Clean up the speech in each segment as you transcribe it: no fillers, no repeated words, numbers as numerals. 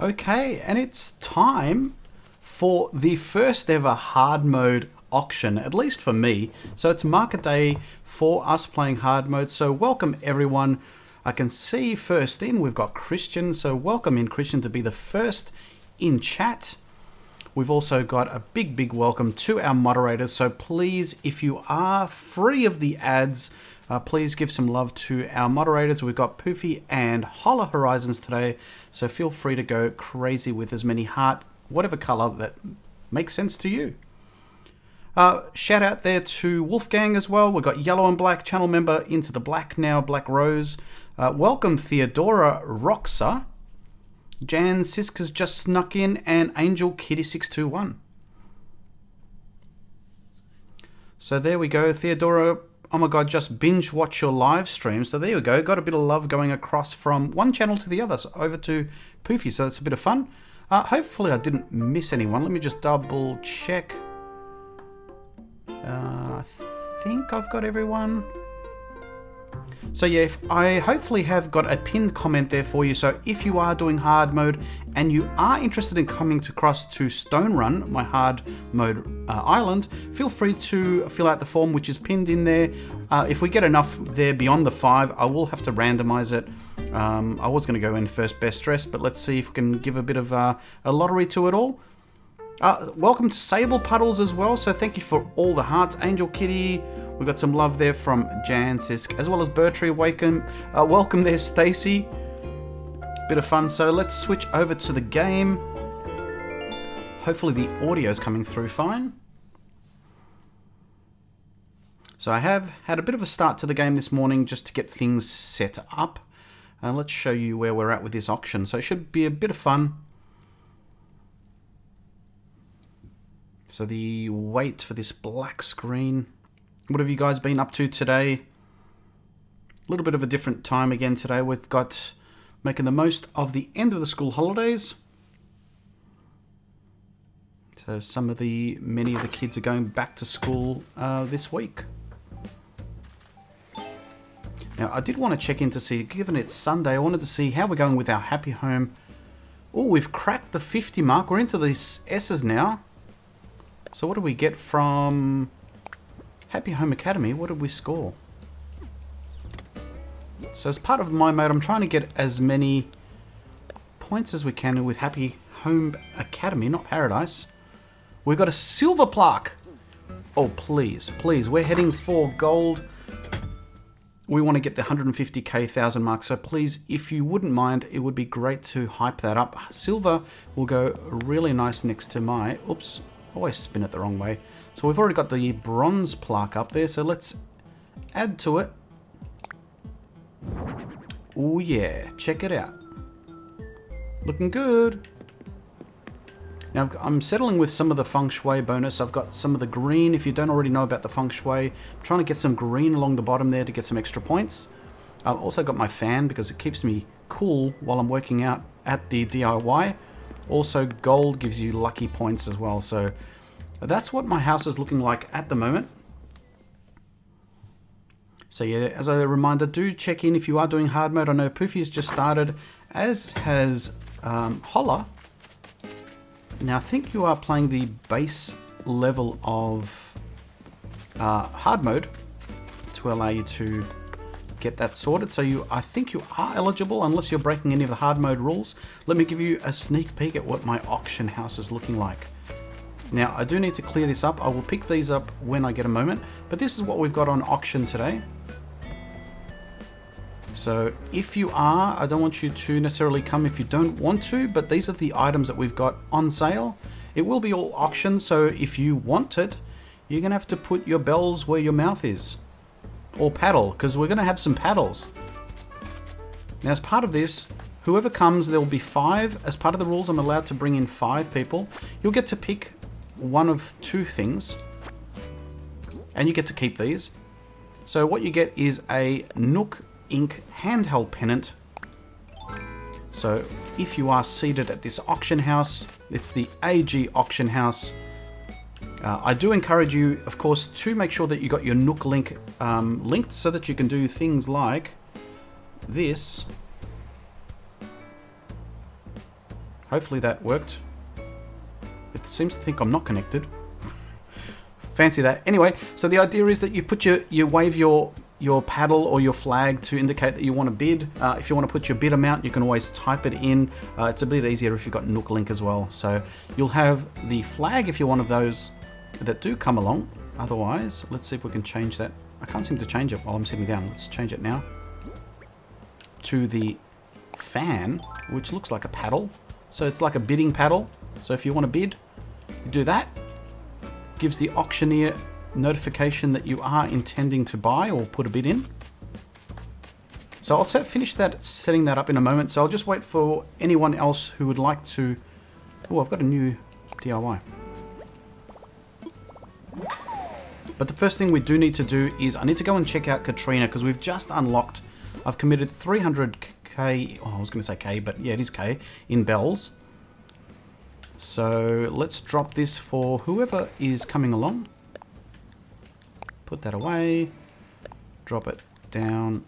Okay, and it's time for the first ever hard mode auction, at least for me. So it's market day for us playing hard mode. So welcome everyone. I can see first in, we've got Christian. So welcome in Christian to be the first in chat. We've also got a big welcome to our moderators. So please, if you are free of the ads, please give some love to our moderators. We've got Poofy and Holler Horizons today, so feel free to go crazy with as many heart, whatever color that makes sense to you. Shout out there to Wolfgang as well. We've got Yellow and Black channel member into the Black now, Black Rose. Welcome Theodora Roxa. Jan Siska's just snuck in, and Angel Kitty 621. So there we go, Theodora. Oh my god, just binge watch your live stream. So there you go. Got a bit of love going across from one channel to the other, so over to Poofy. So that's a bit of fun. Hopefully I didn't miss anyone. Let me just double check. I think I've got everyone. So yeah, I hopefully have got a pinned comment there for you. So if you are doing hard mode and you are interested in coming across to Stonerun, my hard mode island, feel free to fill out the form which is pinned in there. If we get enough there beyond the 5, I will have to randomize it. I was going to go in first best dressed, but let's see if we can give a bit of a lottery to it all. Welcome to Sable Puddles as well. So thank you for all the hearts. Angel Kitty. We've got some love there from Jan Sisk, as well as Bertree Waken. Welcome there, Stacy. Bit of fun. So let's switch over to the game. Hopefully the audio is coming through fine. So I have had a bit of a start to the game this morning just to get things set up. And let's show you where we're at with this auction. So it should be a bit of fun. So the wait for this black screen. What have you guys been up to today? A little bit of a different time again today. We've got making the most of the end of the school holidays. So many of the kids are going back to school this week. Now I did want to check in to see, given it's Sunday, I wanted to see how we're going with our Happy Home. Oh, we've cracked the 50 mark. We're into these S's now. So what do we get from Happy Home Academy? What did we score? So as part of my mode, I'm trying to get as many points as we can with Happy Home Academy, not Paradise. We've got a silver plaque. Oh, please, please. We're heading for gold. We want to get the 150k 1000 mark. So please, if you wouldn't mind, it would be great to hype that up. Silver will go really nice next to my... Oops, always spin it the wrong way. So we've already got the bronze plaque up there, so let's add to it. Oh yeah, check it out. Looking good. Now I'm settling with some of the feng shui bonus. I've got some of the green. If you don't already know about the feng shui, I'm trying to get some green along the bottom there to get some extra points. I've also got my fan because it keeps me cool while I'm working out at the DIY. Also gold gives you lucky points as well, so that's what my house is looking like at the moment. So yeah, as a reminder, do check in if you are doing hard mode. I know Poofy has just started, as has Holler. Now I think you are playing the base level of hard mode to allow you to get that sorted. So I think you are eligible unless you're breaking any of the hard mode rules. Let me give you a sneak peek at what my auction house is looking like. Now, I do need to clear this up. I will pick these up when I get a moment. But this is what we've got on auction today. So if you are, I don't want you to necessarily come if you don't want to, but these are the items that we've got on sale. It will be all auction, so if you want it, you're going to have to put your bells where your mouth is. Or paddle, because we're going to have some paddles. Now, as part of this, whoever comes, there will be 5. As part of the rules, I'm allowed to bring in 5 people. You'll get to pick one of 2 things, and you get to keep these. So what you get is a Nook Ink handheld pennant. So if you are seated at this auction house, it's the AG auction house. I do encourage you, of course, to make sure that you got your Nook link linked so that you can do things like this. Hopefully that worked. It seems to think I'm not connected. Fancy that. Anyway, so the idea is that you put you wave your paddle or your flag to indicate that you want to bid. If you want to put your bid amount, you can always type it in. It's a bit easier if you've got Nook Link as well. So you'll have the flag if you're one of those that do come along. Otherwise, let's see if we can change that. I can't seem to change it while I'm sitting down. Let's change it now to the fan, which looks like a paddle. So it's like a bidding paddle. So if you want to bid, you do that. Gives the auctioneer notification that you are intending to buy or put a bid in. So I'll finish setting that up in a moment. So I'll just wait for anyone else who would like to... Oh, I've got a new DIY. But the first thing we do need to do is I need to go and check out Katrina because we've just unlocked... I've committed 300k... Oh, I was going to say K, but yeah, it is K in bells. So let's drop this for whoever is coming along. Put that away. Drop it down.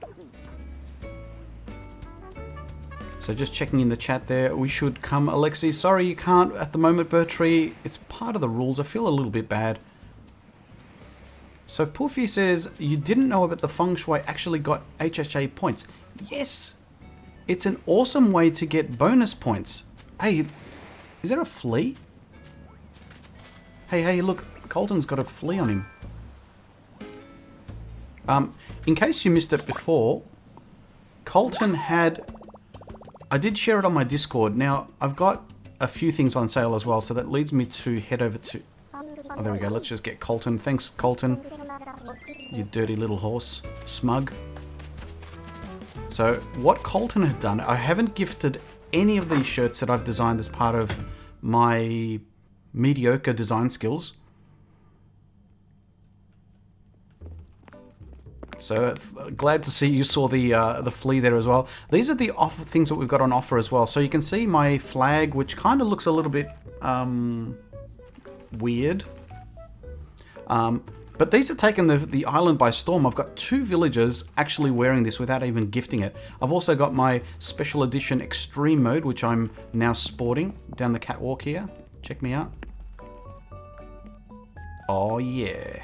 So just checking in the chat there. We should come, Alexi. Sorry you can't at the moment, Bertree. It's part of the rules. I feel a little bit bad. So Puffy says, you didn't know about the feng shui actually got HHA points. Yes! It's an awesome way to get bonus points. Hey, is there a flea? Hey, look. Colton's got a flea on him. In case you missed it before, Colton had... I did share it on my Discord. Now, I've got a few things on sale as well, so that leads me to head over to... Oh, there we go. Let's just get Colton. Thanks, Colton. You dirty little horse. Smug. So, what Colton had done... I haven't gifted any of these shirts that I've designed as part of my mediocre design skills. So glad to see you saw the flea there as well. These are the offer things that we've got on offer as well. So you can see my flag, which kind of looks a little bit weird. But these are taking the island by storm. I've got 2 villagers actually wearing this without even gifting it. I've also got my special edition extreme mode, which I'm now sporting down the catwalk here. Check me out. Oh yeah.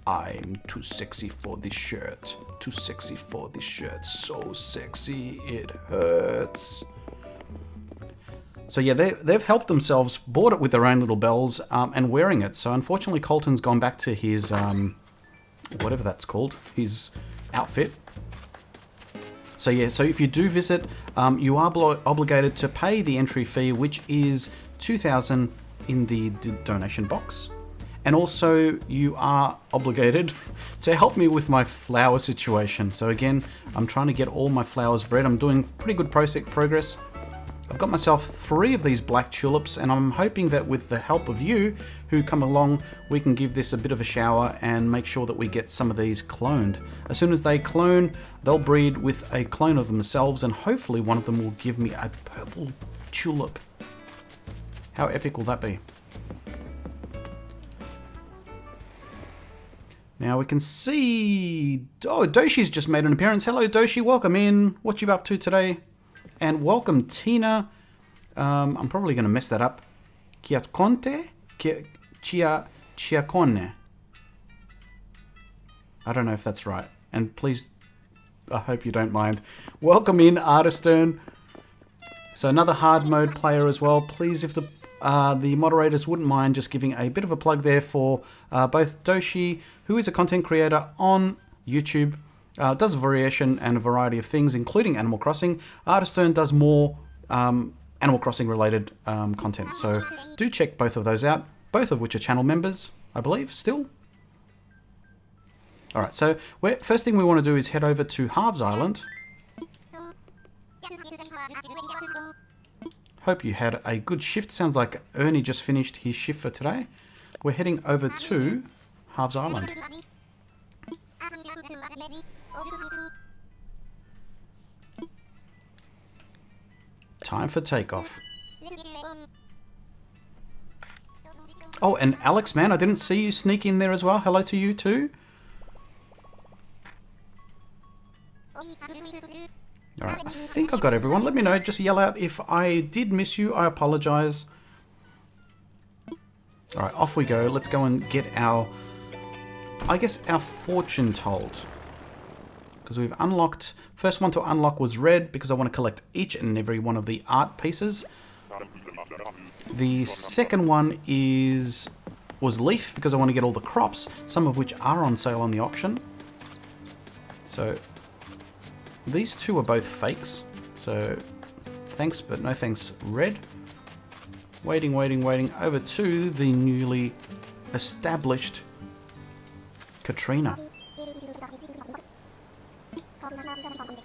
I'm too sexy for this shirt. Too sexy for this shirt. So sexy it hurts. So yeah, they've helped themselves, bought it with their own little bells, and wearing it. So unfortunately, Colton's gone back to his, whatever that's called, his outfit. So yeah, so if you do visit, you are obligated to pay the entry fee, which is 2,000 in the donation box. And also, you are obligated to help me with my flower situation. So again, I'm trying to get all my flowers bred. I'm doing pretty good progress. I've got myself 3 of these black tulips, and I'm hoping that with the help of you who come along, we can give this a bit of a shower and make sure that we get some of these cloned. As soon as they clone, they'll breed with a clone of themselves, and hopefully one of them will give me a purple tulip. How epic will that be? Now we can see... Oh, Doshi's just made an appearance. Hello, Doshi. Welcome in. What you up to today? And welcome, Tina. I'm probably going to mess that up. Chiaconte? Chiacone. I don't know if that's right. And please, I hope you don't mind. Welcome in, Artistern. So another hard mode player as well. Please, if the moderators wouldn't mind just giving a bit of a plug there for both Doshi, who is a content creator on YouTube, does a variation and a variety of things, including Animal Crossing. Artistern does more Animal Crossing related content. So do check both of those out, both of which are channel members, I believe, still. Alright, so first thing we want to do is head over to Halves Island. Hope you had a good shift. Sounds like Ernie just finished his shift for today. We're heading over to Halves Island. Time for takeoff. Oh, and Alex, man, I didn't see you sneak in there as well. Hello to you too. Alright, I think I got everyone. Let me know. Just yell out if I did miss you. I apologize. Alright, off we go. Let's go and get our... I guess our fortune told. Because we've unlocked... First one to unlock was red, because I want to collect each and every one of the art pieces. The second one was leaf, because I want to get all the crops, some of which are on sale on the auction. So, these two are both fakes. So, thanks, but no thanks, red. Waiting, over to the newly established Katrina.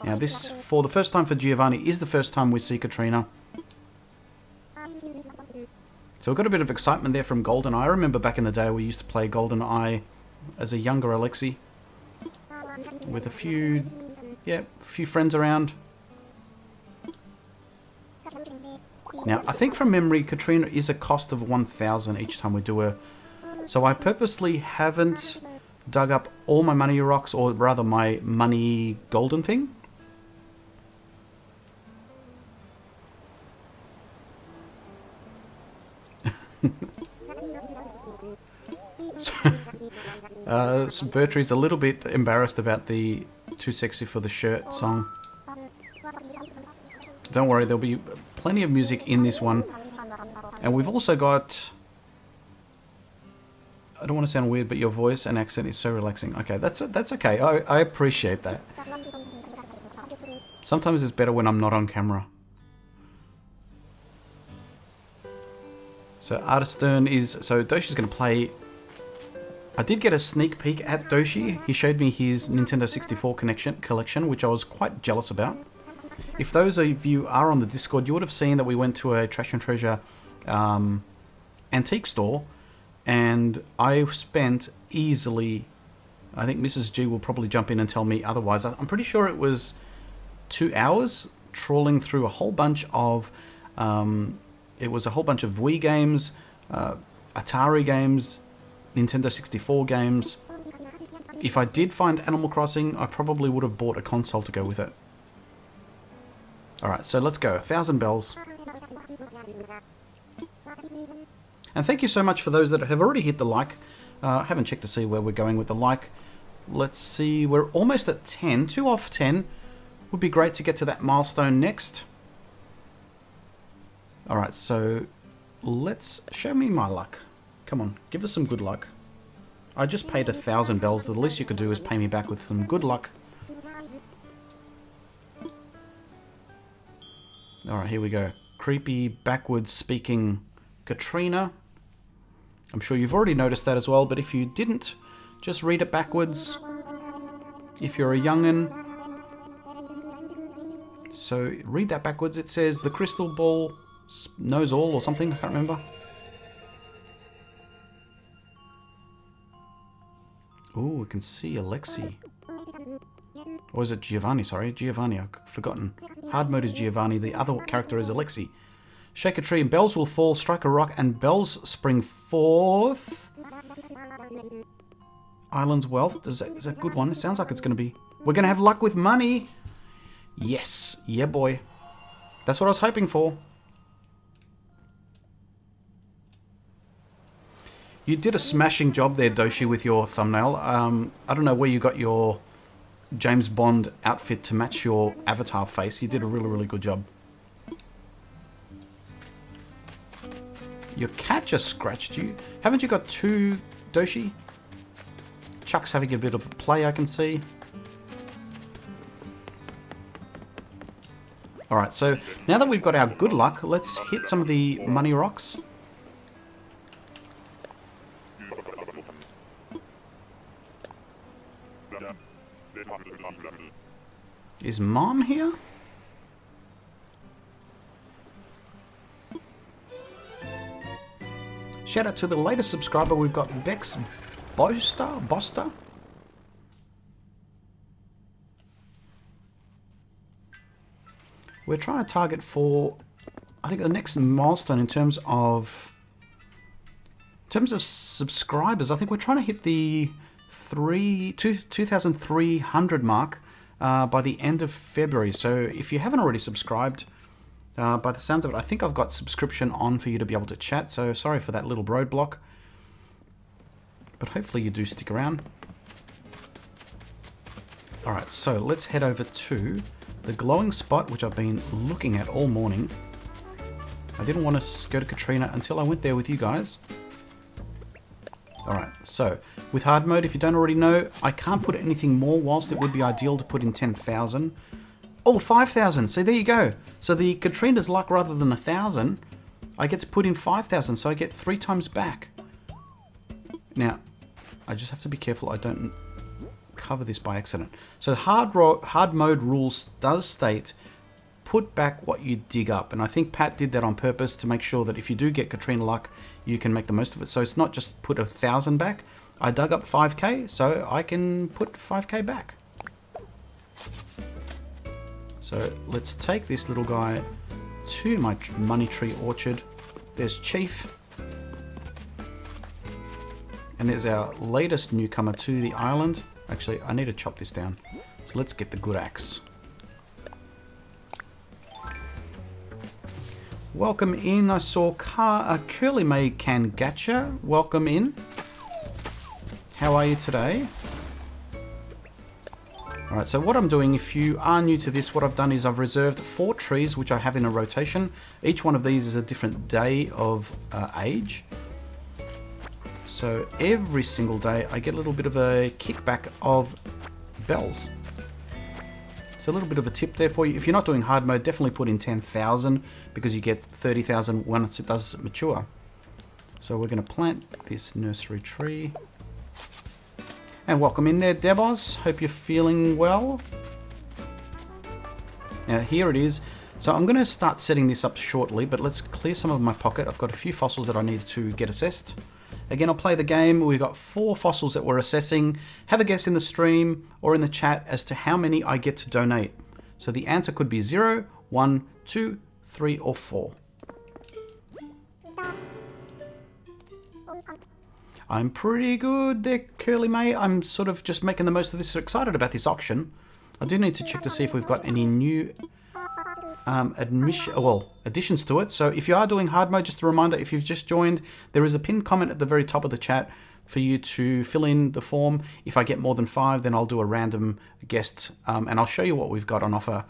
Now this, for the first time for Giovani, is the first time we see Katrina. So we've got a bit of excitement there from GoldenEye. I remember back in the day we used to play GoldenEye as a younger Alexi. With a few friends around. Now, I think from memory, Katrina is a cost of 1,000 each time we do her. So I purposely haven't dug up all my money rocks, or rather my money golden thing. So Bertrie's a little bit embarrassed about the "Too Sexy for the Shirt" song. Don't worry, there'll be plenty of music in this one. And we've also got... I don't want to sound weird, but your voice and accent is so relaxing. Okay, that's okay. I appreciate that. Sometimes it's better when I'm not on camera. So Artistern is... So Doshi's going to play... I did get a sneak peek at Doshi. He showed me his Nintendo 64 collection, which I was quite jealous about. If those of you are on the Discord, you would have seen that we went to a Trash and Treasure antique store, and I spent easily... I think Mrs. G will probably jump in and tell me otherwise. I'm pretty sure it was 2 hours trawling through a whole bunch of... it was a whole bunch of Wii games, Atari games, Nintendo 64 games. If I did find Animal Crossing, I probably would have bought a console to go with it. Alright, so let's go. 1,000 bells. And thank you so much for those that have already hit the like. I haven't checked to see where we're going with the like. Let's see, we're almost at 10. 2 off 10. Would be great to get to that milestone next. Alright, so let's... Show me my luck. Come on, give us some good luck. I just paid 1,000 bells. The least you could do is pay me back with some good luck. Alright, here we go. Creepy, backwards speaking Katrina. I'm sure you've already noticed that as well, but if you didn't, just read it backwards. If you're a young'un. So, read that backwards. It says, the crystal ball knows all or something. I can't remember. Oh, we can see Alexi. Or is it Giovani? Sorry, Giovani. I've forgotten. Hard mode is Giovani. The other character is Alexi. Shake a tree and bells will fall. Strike a rock and bells spring forth. Island's wealth. Is that a good one? It sounds like it's going to be... We're going to have luck with money. Yes. Yeah, boy. That's what I was hoping for. You did a smashing job there, Doshi, with your thumbnail. I don't know where you got your James Bond outfit to match your avatar face. You did a really, really good job. Your cat just scratched you. Haven't you got 2, Doshi? Chuck's having a bit of a play, I can see. Alright, so now that we've got our good luck, let's hit some of the money rocks. Is Mom here? Shout out to the latest subscriber. We've got Bex Boster. We're trying to target for, I think, the next milestone in terms of subscribers. I think we're trying to hit the 2,300 mark by the end of February. So if you haven't already subscribed, by the sounds of it, I think I've got subscription on for you to be able to chat. So sorry for that little roadblock. But hopefully you do stick around. Alright, so let's head over to the glowing spot, which I've been looking at all morning. I didn't want to go to Katrina until I went there with you guys. Alright, so with hard mode, if you don't already know, I can't put anything more, whilst it would be ideal to put in 10,000. Oh, 5,000! See, there you go. So the Katrina's luck, rather than 1,000, I get to put in 5,000, so I get 3 times back. Now, I just have to be careful I don't cover this by accident. So hard mode rules does state put back what you dig up, and I think Pat did that on purpose to make sure that if you do get Katrina luck, you can make the most of it. So it's not just put 1,000 back. I dug up 5k, so I can put 5k back. So let's take this little guy to my money tree orchard. There's Chief. And there's our latest newcomer to the island. Actually, I need to chop this down. So let's get the good axe. Welcome in. I saw Curly May Kangacha. Welcome in. How are you today? Alright, so what I'm doing, if you are new to this, what I've done is I've reserved 4 trees, which I have in a rotation. Each one of these is a different day of age. So every single day I get a little bit of a kickback of bells. So a little bit of a tip there for you. If you're not doing hard mode, definitely put in 10,000 because you get 30,000 once it does mature. So we're going to plant this nursery tree. And welcome in there, Debos. Hope you're feeling well. Now here it is. So I'm going to start setting this up shortly, but let's clear some of my pocket. I've got a few fossils that I need to get assessed. Again, I'll play the game. We've got 4 fossils that we're assessing. Have a guess in the stream or in the chat as to how many I get to donate. So the answer could be 0, 1, 2, 3, or 4. I'm pretty good there, Curly May. I'm sort of just making the most of this. So excited about this auction. I do need to check to see if we've got any new additions to it. So if you are doing hard mode, just a reminder, if you've just joined, there is a pinned comment at the very top of the chat for you to fill in the form. If I get more than 5, then I'll do a random guest, and I'll show you what we've got on offer.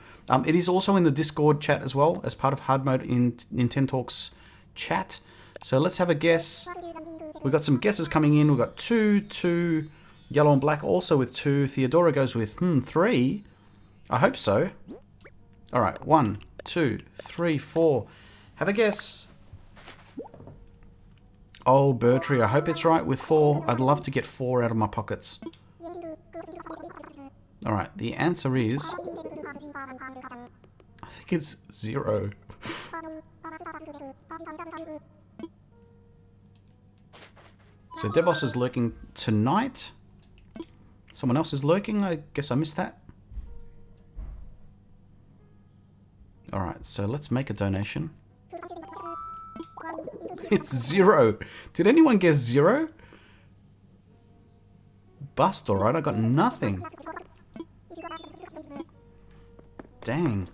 It is also in the Discord chat as well, as part of hard mode in Nintendo Talks chat. So let's have a guess. We've got some guesses coming in. We've got 2, yellow and black also with 2. Theodora goes with 3. I hope so. All right, 1, 2, 3, 4. Have a guess. Oh, Bertree, I hope it's right with 4. I'd love to get 4 out of my pockets. All right, the answer is, I think it's 0. So Devos is lurking tonight. Someone else is lurking. I guess I missed that. All right, so let's make a donation. It's 0. Did anyone guess 0? Bust, all right. I got nothing. Dang.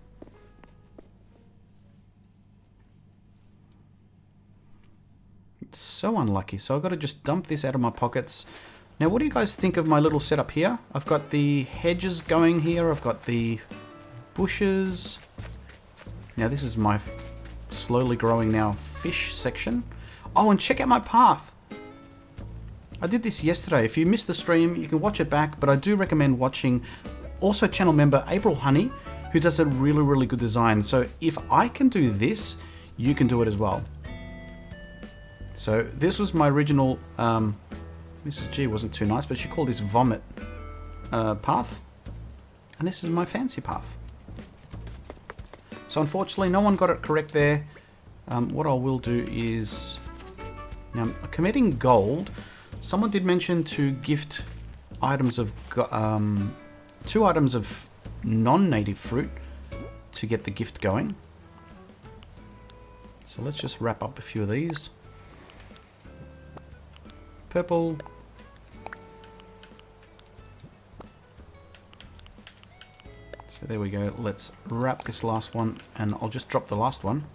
So unlucky. So I've got to just dump this out of my pockets. Now, what do you guys think of my little setup here? I've got the hedges going here. I've got the bushes. Now, this is my slowly growing now fish section. Oh, and check out my path. I did this yesterday. If you missed the stream, you can watch it back, but I do recommend watching also channel member April Honey, who does a really, really good design. So if I can do this, you can do it as well. So this was my original, Mrs. G wasn't too nice, but she called this vomit path. And this is my fancy path. So unfortunately, no one got it correct there. What I will do is, now I'm committing gold. Someone did mention to gift items of, 2 items of non-native fruit to get the gift going. So let's just wrap up a few of these. Purple. So there we go. Let's wrap this last one, and I'll just drop the last one.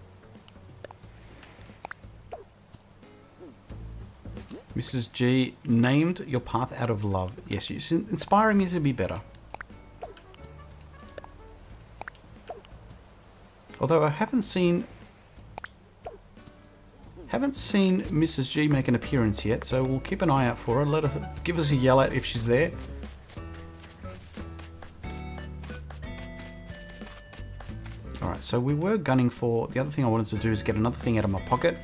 Mrs. G named your path out of love. Yes, she's inspiring me to be better. Although I haven't seen Mrs. G make an appearance yet, so we'll keep an eye out for her. Let her give us a yell out if she's there. Alright, so we were gunning for... The other thing I wanted to do is get another thing out of my pocket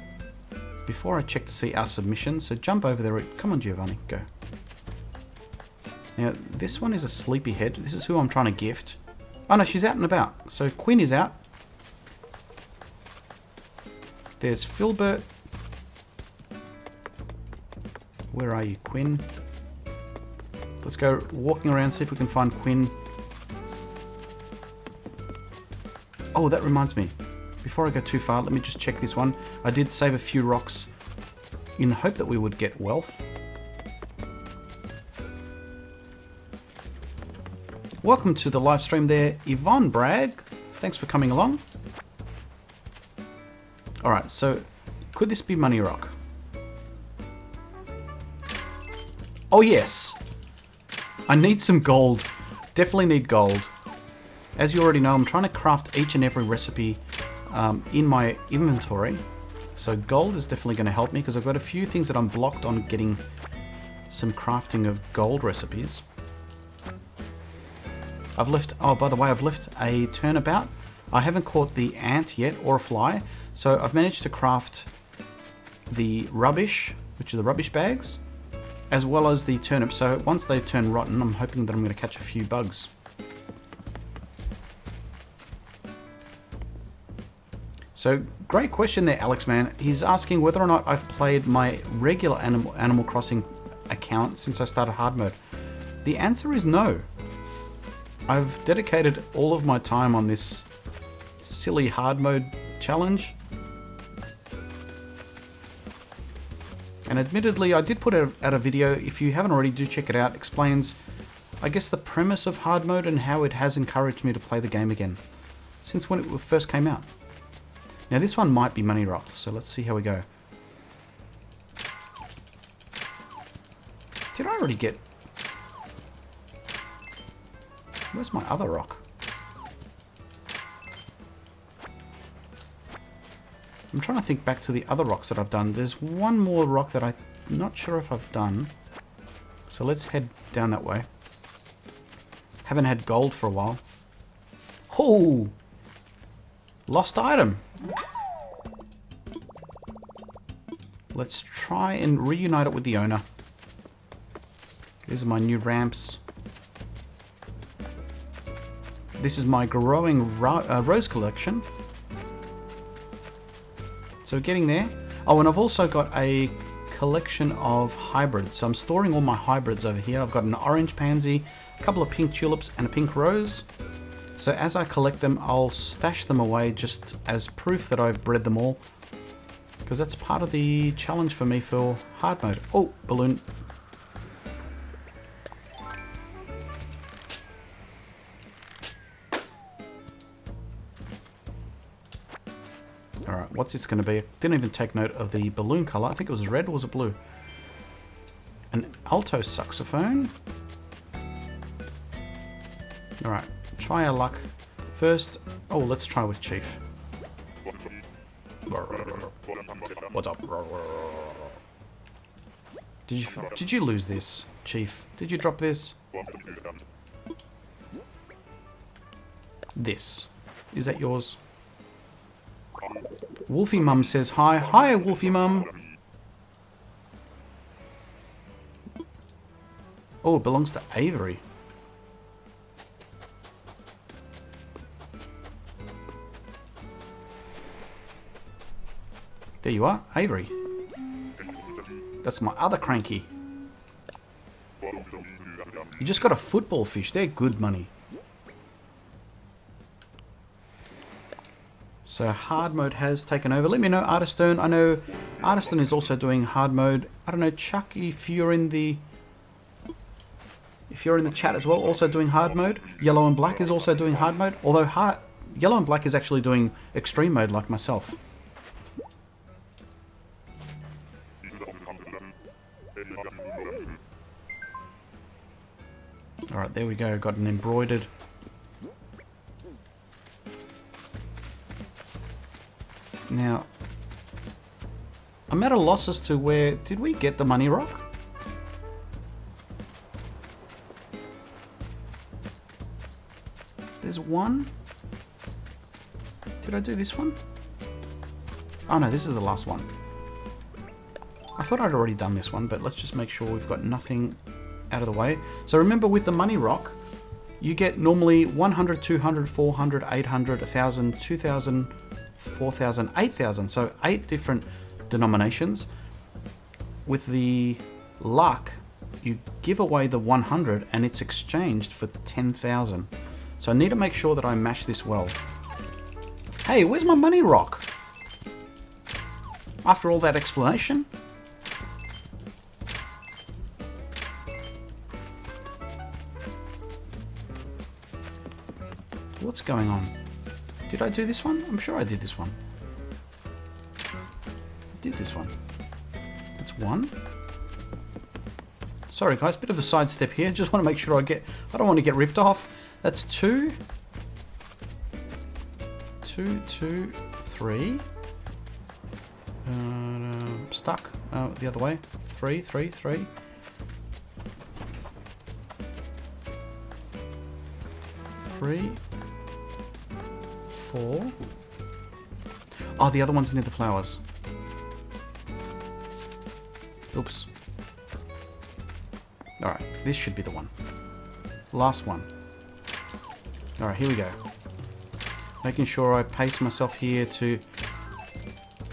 before I check to see our submission. So jump over there. Come on, Giovani, go. Now, this one is a sleepyhead. This is who I'm trying to gift. Oh no, she's out and about. So Quinn is out. There's Filbert. Where are you, Quinn? Let's go walking around, see if we can find Quinn. Oh, that reminds me. Before I go too far, let me just check this one. I did save a few rocks in the hope that we would get wealth. Welcome to the live stream there, Yvonne Bragg. Thanks for coming along. Alright, so could this be Money Rock? Oh yes! I need some gold. Definitely need gold. As you already know, I'm trying to craft each and every recipe in my inventory. So gold is definitely going to help me because I've got a few things that I'm blocked on getting some crafting of gold recipes. I've left, oh by the way, I've left a turnabout. I haven't caught the ant yet or a fly. So I've managed to craft the rubbish, which are the rubbish bags, as well as the turnip. So once they turn rotten, I'm hoping that I'm going to catch a few bugs. So great question there, Alex man. He's asking whether or not I've played my regular Animal Crossing account since I started hard mode. The answer is no. I've dedicated all of my time on this silly hard mode challenge. And admittedly, I did put out a video. If you haven't already, do check it out. It explains, I guess, the premise of hard mode and how it has encouraged me to play the game again since when it first came out. Now this one might be Money Rock, so let's see how we go. Did I already get... Where's my other rock? I'm trying to think back to the other rocks that I've done. There's one more rock that I'm not sure if I've done. So let's head down that way. Haven't had gold for a while. Oh! Lost item! Let's try and reunite it with the owner. These are my new ramps. This is my growing rose collection. So getting there. Oh, and I've also got a collection of hybrids. So I'm storing all my hybrids over here. I've got an orange pansy, a couple of pink tulips, and a pink rose. So as I collect them, I'll stash them away just as proof that I've bred them all. Because that's part of the challenge for me for hard mode. Oh, balloon. Alright, what's this going to be? Didn't even take note of the balloon color. I think it was red or was it blue? An alto saxophone. Alright, try our luck. First, oh, let's try with Chief. What's up? Did you lose this, Chief? Did you drop this? This. Is that yours? Wolfie Mum says hi. Hi, Wolfie Mum. Oh, it belongs to Avery. There you are, Avery. That's my other cranky. You just got a football fish. They're good money. So hard mode has taken over. Let me know, Artistone. I know Artistone is also doing hard mode. I don't know, Chuck, if you're if you're in the chat as well, also doing hard mode. Yellow and black is also doing hard mode, although yellow and black is actually doing extreme mode like myself. Alright, there we go. Got an embroidered. Now, I'm at a loss as to where... Did we get the money rock? There's one. Did I do this one? Oh no, this is the last one. I thought I'd already done this one, but let's just make sure we've got nothing out of the way. So remember, with the money rock, you get normally 100, 200, 400, 800, 1,000, 2,000, 4,000, 8,000. So 8 different denominations. With the luck, you give away the 100 and it's exchanged for 10,000. So I need to make sure that I mash this well. Hey, where's my money rock? After all that explanation. What's going on? Did I do this one? I'm sure I did this one. I did this one. That's one. Sorry guys, bit of a sidestep here. Just want to make sure I don't want to get ripped off. That's 2. 2, 2, 3. Stuck. The other way. 3, 3, 3. 3. 4. Oh, the other one's near the flowers. Oops. Alright, this should be the one. Last one. Alright, here we go. Making sure I pace myself here to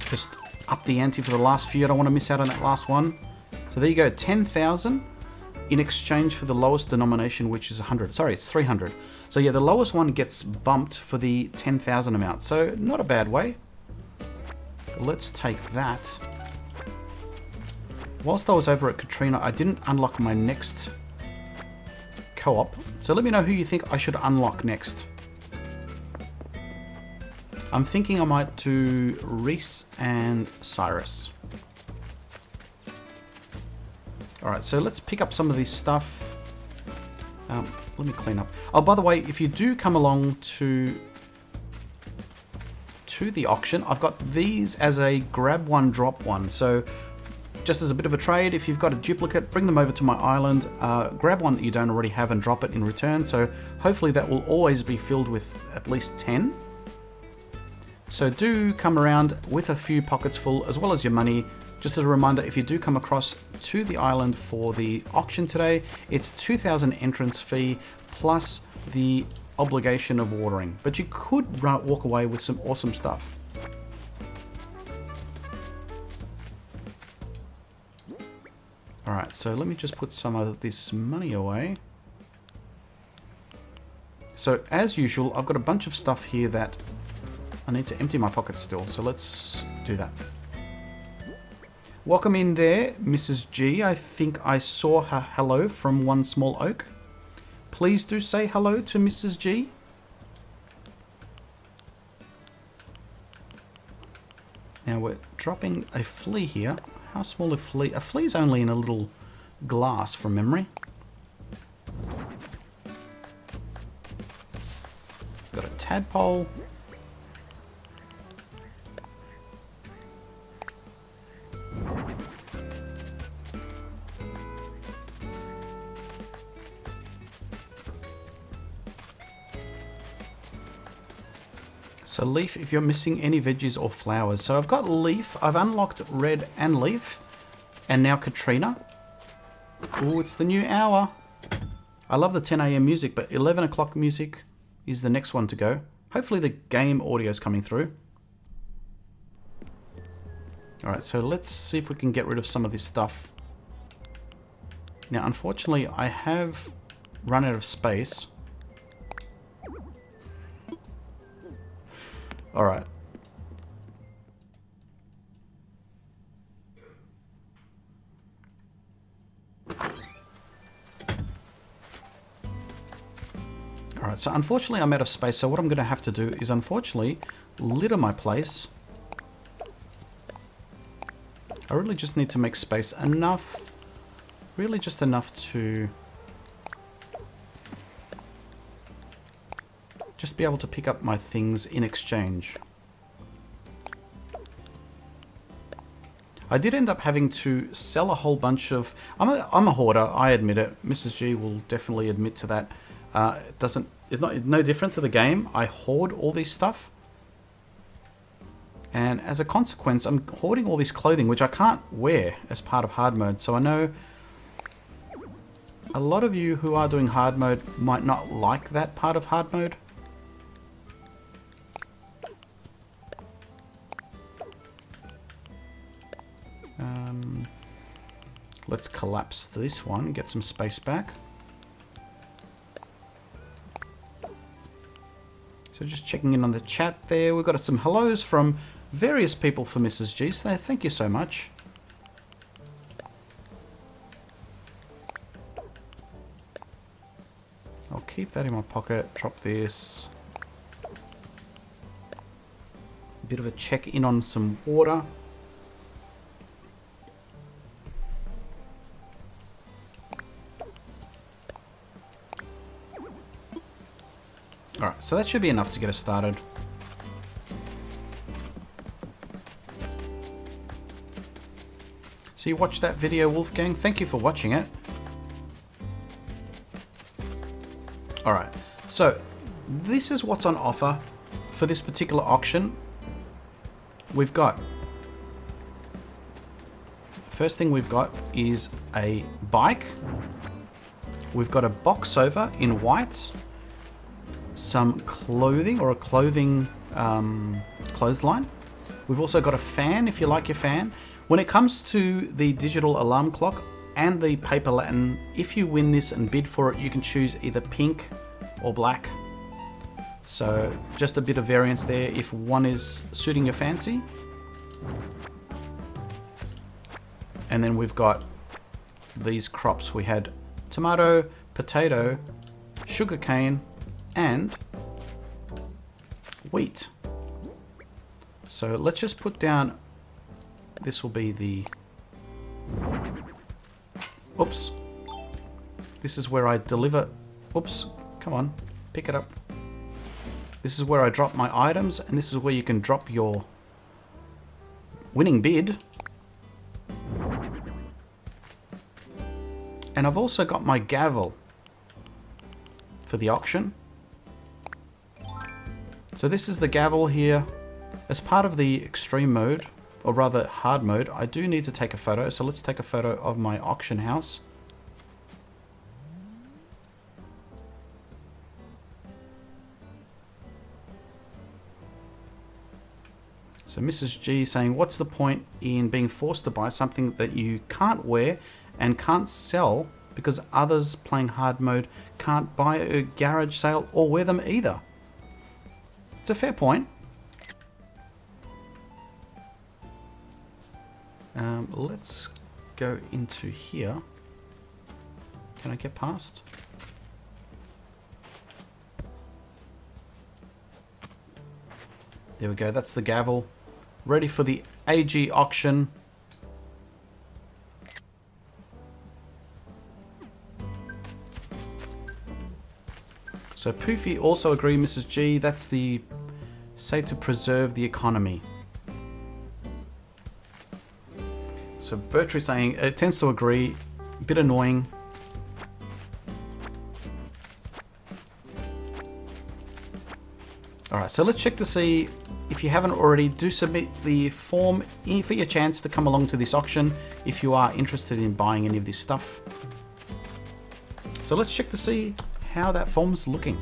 just up the ante for the last few. I don't want to miss out on that last one. So there you go, 10,000 in exchange for the lowest denomination, which is 100. Sorry, it's 300. So yeah, the lowest one gets bumped for the 10,000 amount. So not a bad way. Let's take that. Whilst I was over at Katrina, I didn't unlock my next co-op. So let me know who you think I should unlock next. I'm thinking I might do Reese and Cyrus. Alright, so let's pick up some of this stuff. Let me clean up. Oh, by the way, if you do come along to the auction, I've got these as a grab one, drop one. So just as a bit of a trade, if you've got a duplicate, bring them over to my island, grab one that you don't already have and drop it in return. So hopefully that will always be filled with at least 10. So do come around with a few pockets full, as well as your money. Just as a reminder, if you do come across to the island for the auction today, it's 2,000 entrance fee plus the obligation of watering. But you could walk away with some awesome stuff. Alright, so let me just put some of this money away. So as usual, I've got a bunch of stuff here that I need to empty my pockets still, so let's do that. Welcome in there, Mrs. G. I think I saw her hello from One Small Oak. Please do say hello to Mrs. G. Now we're dropping a flea here. How small a flea? A flea is only in a little glass from memory. Got a tadpole. So leaf, if you're missing any veggies or flowers. So I've got leaf, I've unlocked red and leaf, and now Katrina. Ooh, it's the new hour. I love the 10 AM music, but 11 o'clock music is the next one to go. Hopefully the game audio is coming through. Alright, so let's see if we can get rid of some of this stuff. Now, unfortunately, I have run out of space. Alright. so unfortunately I'm out of space, so what I'm going to have to do is unfortunately litter my place. I really just need to make space enough, really just enough to just be able to pick up my things in exchange. I did end up having to sell a whole bunch of... I'm a hoarder, I admit it. Mrs. G will definitely admit to that. It's no different to the game. I hoard all this stuff. And as a consequence, I'm hoarding all this clothing, which I can't wear as part of hard mode. So I know a lot of you who are doing hard mode might not like that part of hard mode. Let's collapse this one, get some space back. So just checking in on the chat there. We've got some hellos from various people for Mrs. G, so thank you so much. I'll keep that in my pocket, drop this. A bit of a check in on some water. Alright, so that should be enough to get us started. So you watched that video, Wolfgang? Thank you for watching it. Alright, so this is what's on offer for this particular auction. We've got... First thing we've got is a bike. We've got a box over in white. Some clothing, or a clothing clothesline. We've also got a fan, if you like your fan. When it comes to the digital alarm clock and the paper Latin, if you win this and bid for it, you can choose either pink or black. So just a bit of variance there if one is suiting your fancy. And then we've got these crops. We had tomato, potato, sugarcane, and wheat. So let's just put down, this will be the, oops, this is where I deliver, oops, come on, pick it up. This is where I drop my items, and this is where you can drop your winning bid. And I've also got my gavel for the auction. So this is the gavel here. As part of the extreme mode, or rather hard mode, I do need to take a photo. So let's take a photo of my auction house. So Mrs. G saying, what's the point in being forced to buy something that you can't wear and can't sell because others playing hard mode can't buy a garage sale or wear them either? It's a fair point. Let's go into here. Can I get past? There we go. That's the gavel. Ready for the AG auction. So Poofy also agree, Mrs. G. That's the say to preserve the economy. So Bertrand saying it tends to agree. A bit annoying. Alright, so let's check to see if you haven't already. Do submit the form for your chance to come along to this auction if you are interested in buying any of this stuff. So let's check to see how that form's looking.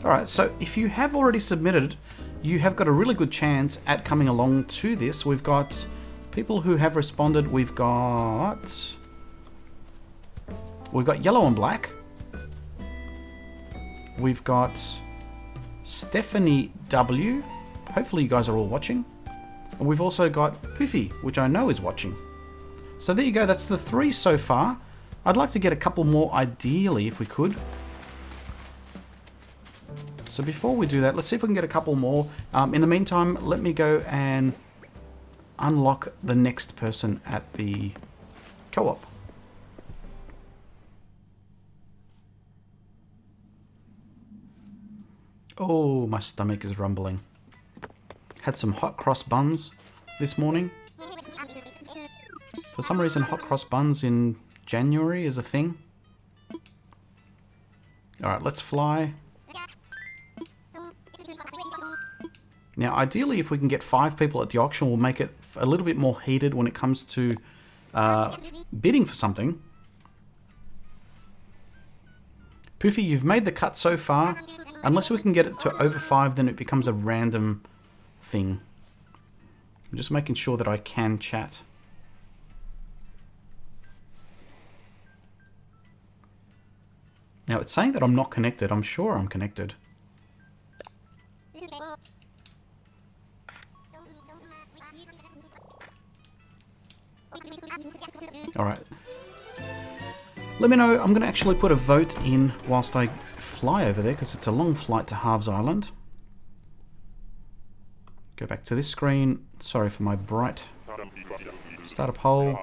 Alright, so if you have already submitted, you have got a really good chance at coming along to this. We've got people who have responded. We've got Yellow and Black. We've got Stephanie W. Hopefully you guys are all watching. And we've also got Poofy, which I know is watching. So there you go. That's the 3 so far. I'd like to get a couple more, ideally, if we could. So before we do that, let's see if we can get a couple more. In the meantime, let me go and unlock the next person at the co-op. Oh, my stomach is rumbling. Had some hot cross buns this morning. For some reason, hot cross buns in January is a thing. Alright, let's fly. Now, ideally, if we can get 5 people at the auction, we'll make it a little bit more heated when it comes to bidding for something. Poofy, you've made the cut so far. Unless we can get it to over 5, then it becomes a random thing. I'm just making sure that I can chat. Now, it's saying that I'm not connected. I'm sure I'm connected. Alright. Let me know. I'm going to actually put a vote in whilst I fly over there, because it's a long flight to Halves Island. Go back to this screen. Sorry for my bright. Start a poll.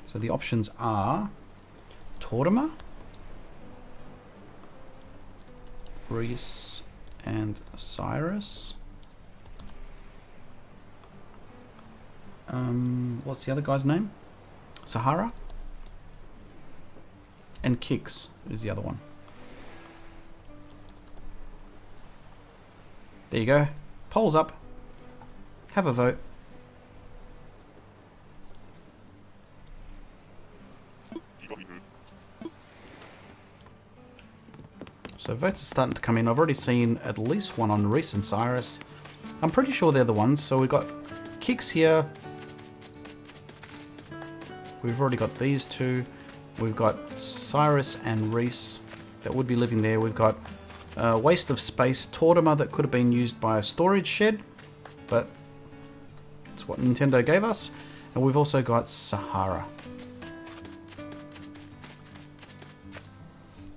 So the options are Tortimer, Reese, and Cyrus. What's the other guy's name? Sahara? And Kicks is the other one. There you go. Polls up. Have a vote. So votes are starting to come in. I've already seen at least one on Reese and Cyrus. I'm pretty sure they're the ones. So we've got Kicks here. We've already got these two. We've got Cyrus and Reese that would be living there. We've got Waste of Space Tortimer that could have been used by a storage shed, but it's what Nintendo gave us. And we've also got Sahara.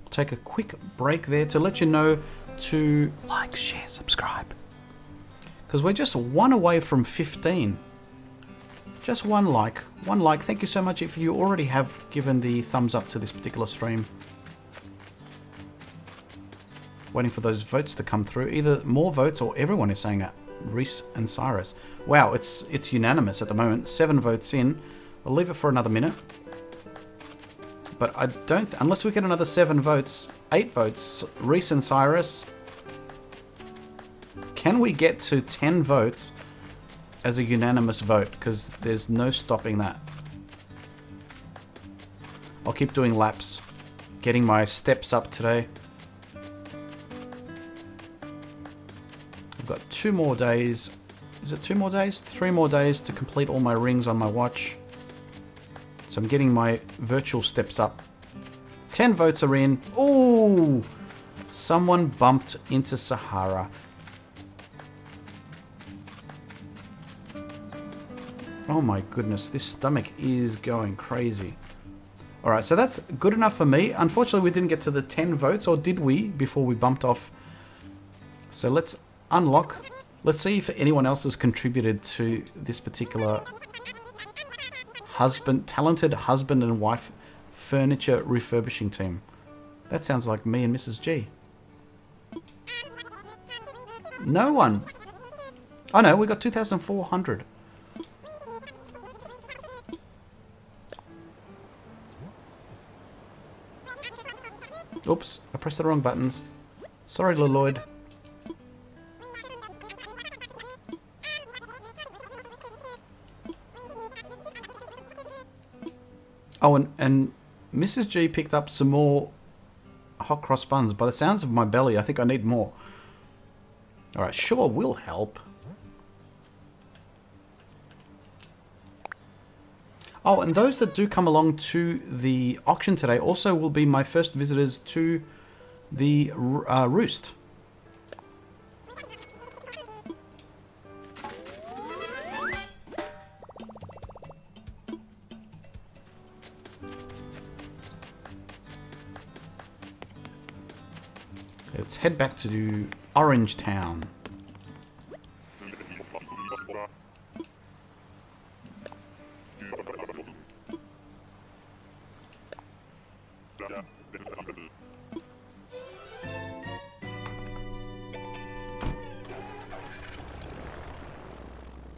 Take a quick break there to let you know to like, share, subscribe. Because we're just one away from 15. Just one like. One like. Thank you so much if you already have given the thumbs up to this particular stream. Waiting for those votes to come through. Either more votes or everyone is saying it. Reese and Cyrus. Wow, it's unanimous at the moment. 7 votes in. I'll leave it for another minute. But I don't... unless we get another 7 votes, 8 votes, Reese and Cyrus. Can we get to 10 votes as a unanimous vote? Because there's no stopping that. I'll keep doing laps. Getting my steps up today. I've got 2 more days. Is it 2 more days? 3 more days to complete all my rings on my watch. So I'm getting my virtual steps up. 10 votes are in. Ooh! Someone bumped into Sahara. Oh my goodness, this stomach is going crazy. Alright, so that's good enough for me. Unfortunately, we didn't get to the 10 votes, or did we, before we bumped off? So let's unlock. Let's see if anyone else has contributed to this particular talented husband and wife furniture refurbishing team. That sounds like me and Mrs. G. No one. Oh no, we got 2,400. Oops, I pressed the wrong buttons. Sorry, Lloyd. Oh, and Mrs. G picked up some more hot cross buns. By the sounds of my belly, I think I need more. Alright, sure, will help. Oh, and those that do come along to the auction today also will be my first visitors to the Roost. let's head back to Orange Town.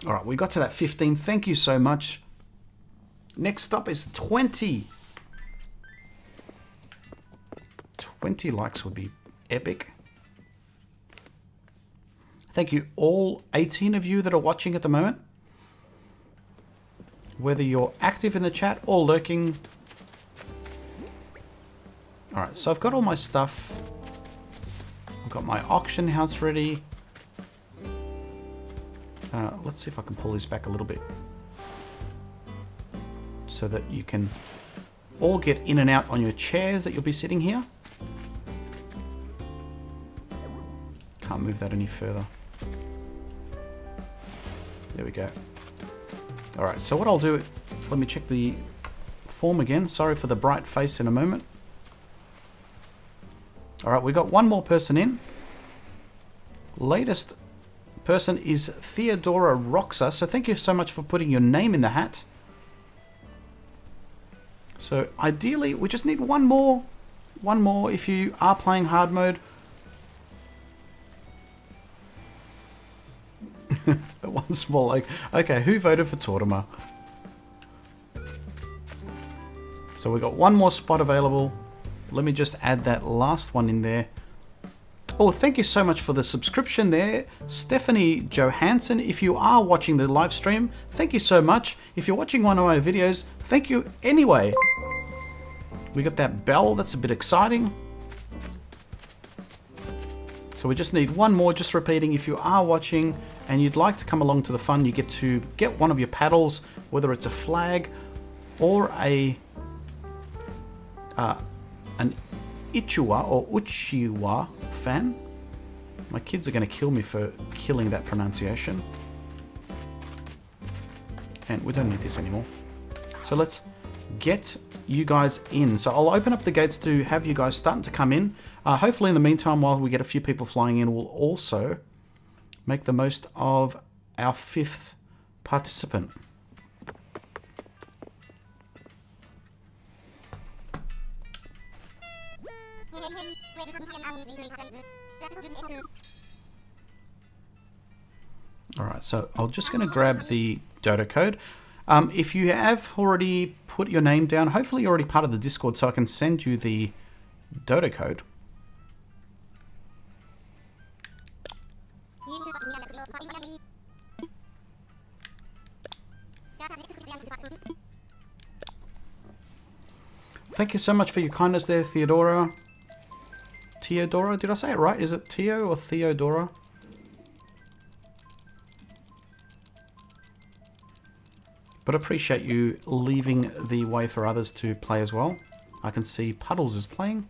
All right, we got to that 15. Thank you so much. Next stop is 20. 20 likes would be epic. Thank you all 18 of you that are watching at the moment. Whether you're active in the chat or lurking. All right, so I've got all my stuff. I've got my auction house ready. Let's see if I can pull this back a little bit so that you can all get in and out on your chairs that you'll be sitting here. Can't move that any further. There we go. All right, so what I'll do, let me check the form again. Sorry for the bright face in a moment. All right, we got one more person in. Latest person is Theodora Roxa. So thank you so much for putting your name in the hat. So ideally, we just need one more. One more if you are playing hard mode. One small like. Okay, who voted for Tortimer? So we got one more spot available. Let me just add that last one in there. Oh, thank you so much for the subscription there, Stephanie Johansson. If you are watching the live stream, thank you so much. If you're watching one of my videos, thank you anyway. We got that bell, that's a bit exciting. So we just need one more, just repeating, if you are watching and you'd like to come along to the fun, you get to get one of your paddles, whether it's a flag or an Ichua or Uchiwa fan. My kids are going to kill me for killing that pronunciation. And we don't need this anymore. So let's get you guys in. So I'll open up the gates to have you guys starting to come in. Hopefully in the meantime, while we get a few people flying in, we'll also make the most of our 5th participant. Alright, so I'm just going to grab the Dodo code. If you have already put your name down, hopefully you're already part of the Discord, so I can send you the Dodo code. Thank you so much for your kindness there, Theodora. Theodora, did I say it right? Is it Theo or Theodora? But appreciate you leaving the way for others to play as well. I can see Puddles is playing.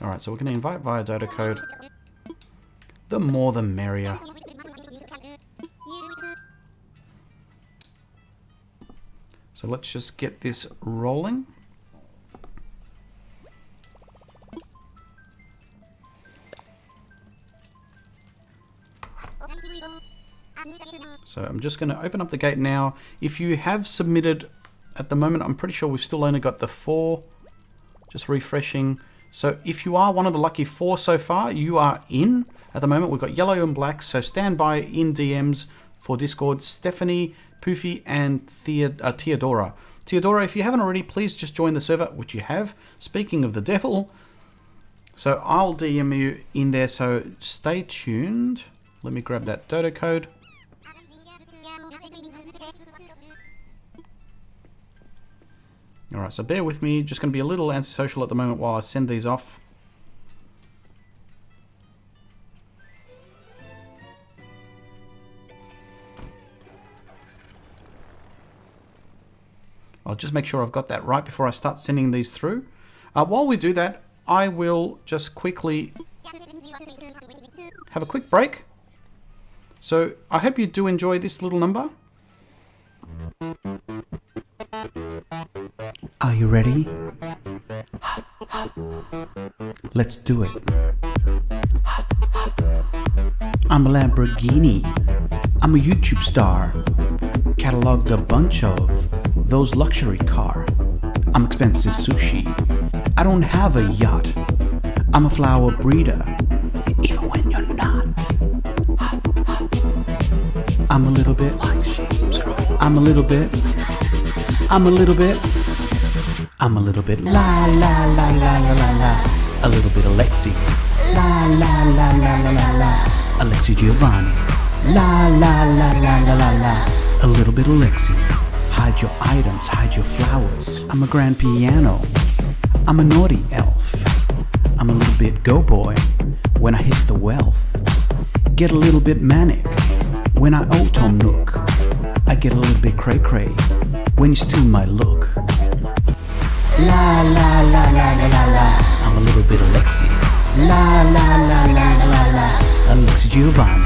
Alright, so we're going to invite via Dodo code. The more the merrier. So let's just get this rolling. So I'm just going to open up the gate now. If you have submitted at the moment, I'm pretty sure we've still only got the 4. Just refreshing. So if you are one of the lucky 4 so far, you are in. At the moment, we've got yellow and black. So stand by in DMs for Discord. Stephanie, Poofy, and Theodora. Theodora, if you haven't already, please just join the server, which you have. Speaking of the devil. So I'll DM you in there, so stay tuned. Let me grab that Dodo code. Alright, so bear with me. Just going to be a little antisocial at the moment while I send these off. I'll just make sure I've got that right before I start sending these through. While we do that, I will just quickly have a quick break. So I hope you do enjoy this little number. Are you ready? Let's do it. I'm a Lamborghini. I'm a YouTube star. Cataloged a bunch of those luxury car. I'm expensive sushi. I don't have a yacht. I'm a flower breeder, even when you're not. I'm a little bit. Like, share, subscribe. I'm a little bit. I'm a little bit. I'm a little bit. La la la la la la la. A little bit Alexi. La la la la la la la. Alexi Giovani. La la la la la la la. A little bit Alexi. Hide your items, hide your flowers. I'm a grand piano. I'm a naughty elf. I'm a little bit go boy when I hit the wealth. Get a little bit manic when I auto nook. I get a little bit cray cray when you steal my look. La la la la la la la. I'm a little bit Alexi. La la la la la la la. Alexi Giovani.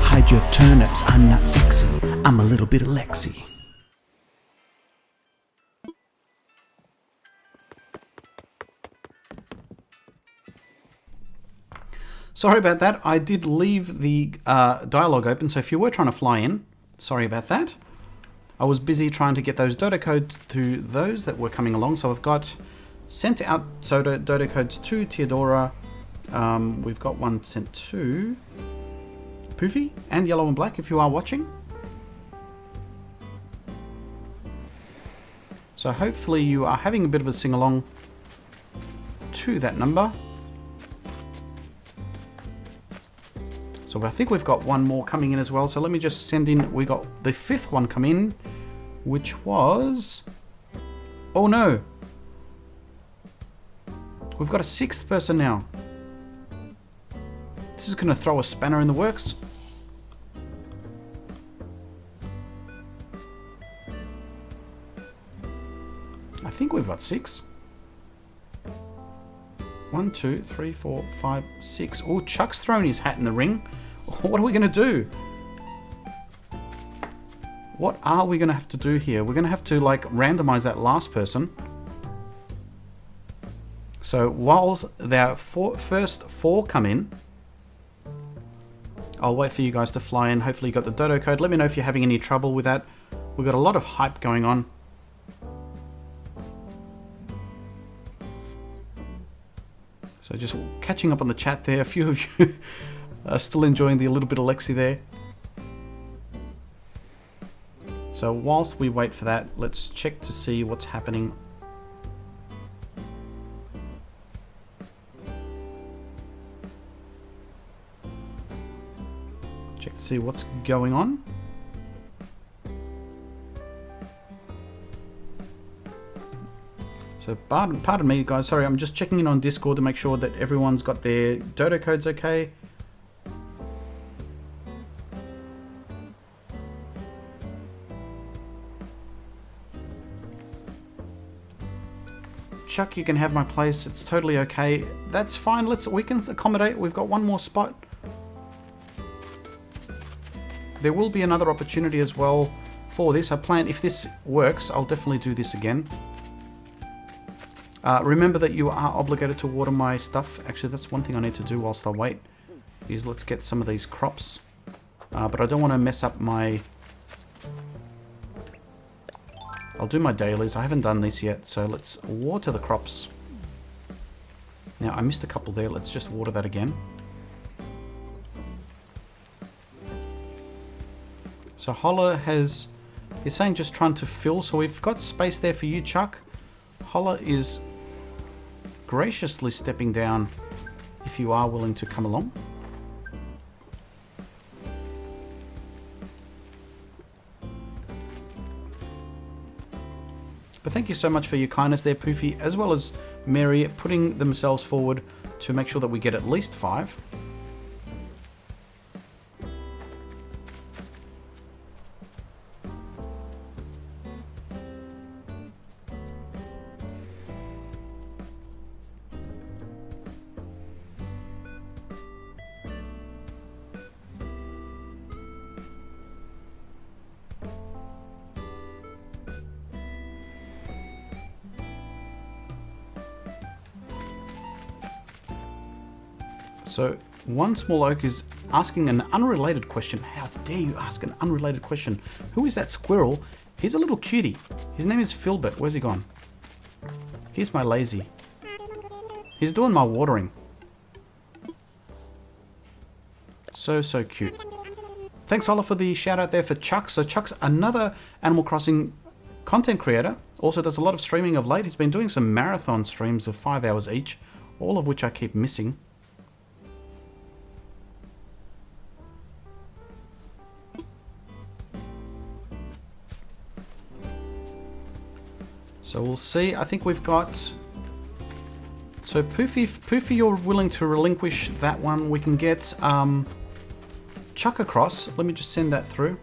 Hide your turnips, I'm not sexy. I'm a little bit Alexi. Sorry about that. I did leave the dialogue open, so if you were trying to fly in, sorry about that. I was busy trying to get those dodo codes to those that were coming along. So I've got sent out dodo codes to Theodora. We've got one sent to Poofy and Yellow and Black, if you are watching. So hopefully you are having a bit of a sing-along to that number. So I think we've got one more coming in as well. So let me just send in, we got the 5th one come in, which was, oh no, we've got a 6th person now. This is going to throw a spanner in the works. I think we've got 6. 1, 2, 3, 4, 5, 6. Oh, Chuck's thrown his hat in the ring. What are we going to do? What are we going to have to do here? We're going to have to like randomize that last person. So while their first 4 come in, I'll wait for you guys to fly in. Hopefully you got the dodo code. Let me know if you're having any trouble with that. We've got a lot of hype going on. So just catching up on the chat there. A few of you are still enjoying the little bit of Alexi there. So whilst we wait for that, let's check to see what's happening. Check to see what's going on. So pardon me guys, sorry, I'm just checking in on Discord to make sure that everyone's got their dodo codes okay. Chuck, you can have my place, it's totally okay. That's fine, we can accommodate, we've got one more spot. There will be another opportunity as well for this. I plan, if this works, I'll definitely do this again. Remember that you are obligated to water my stuff. Actually, that's one thing I need to do whilst I wait, is let's get some of these crops. But I don't want to mess up my... I'll do my dailies. I haven't done this yet, so let's water the crops. Now, I missed a couple there. Let's just water that again. So Holla is saying just trying to fill, so we've got space there for you, Chuck. Holla is graciously stepping down if you are willing to come along. But thank you so much for your kindness there, Poofy, as well as Mary putting themselves forward to make sure that we get at least 5. So one small oak is asking an unrelated question. How dare you ask an unrelated question? Who is that squirrel? He's a little cutie. His name is Filbert. Where's he gone? Here's my lazy. He's doing my watering. So cute. Thanks, Ola, for the shout out there for Chuck. So Chuck's another Animal Crossing content creator. Also does a lot of streaming of late. He's been doing some marathon streams of 5 hours each, all of which I keep missing. So we'll see. I think we've got... So Poofy, if Poofy, you're willing to relinquish that one, we can get Chuck across. Let me just send that through.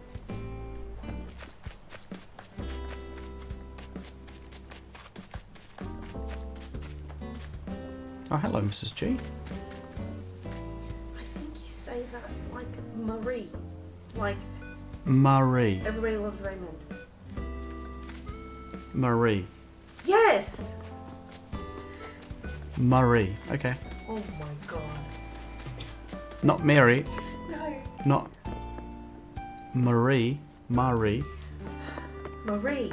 Oh, hello, Mrs. G. I think you say that like Marie. Like... Marie. Everybody loves Raymond. Marie. Yes! Marie. Okay. Oh my god. Not Mary. No. Not Marie. Marie. Marie.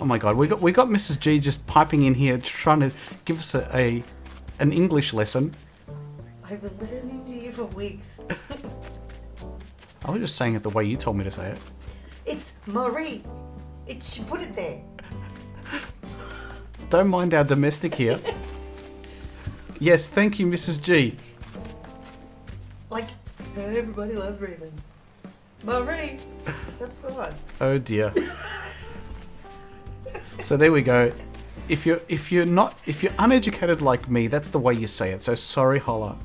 Oh my god, we got Mrs. G just piping in here trying to give us an English lesson. I've been listening to you for weeks. I was just saying it the way you told me to say it. It's Marie. She put it there. Don't mind our domestic here. Yes, thank you, Mrs. G. Like, everybody loves Raymond. Marie. That's the one. Oh dear. So there we go. If you're uneducated like me, that's the way you say it. So sorry, Holla.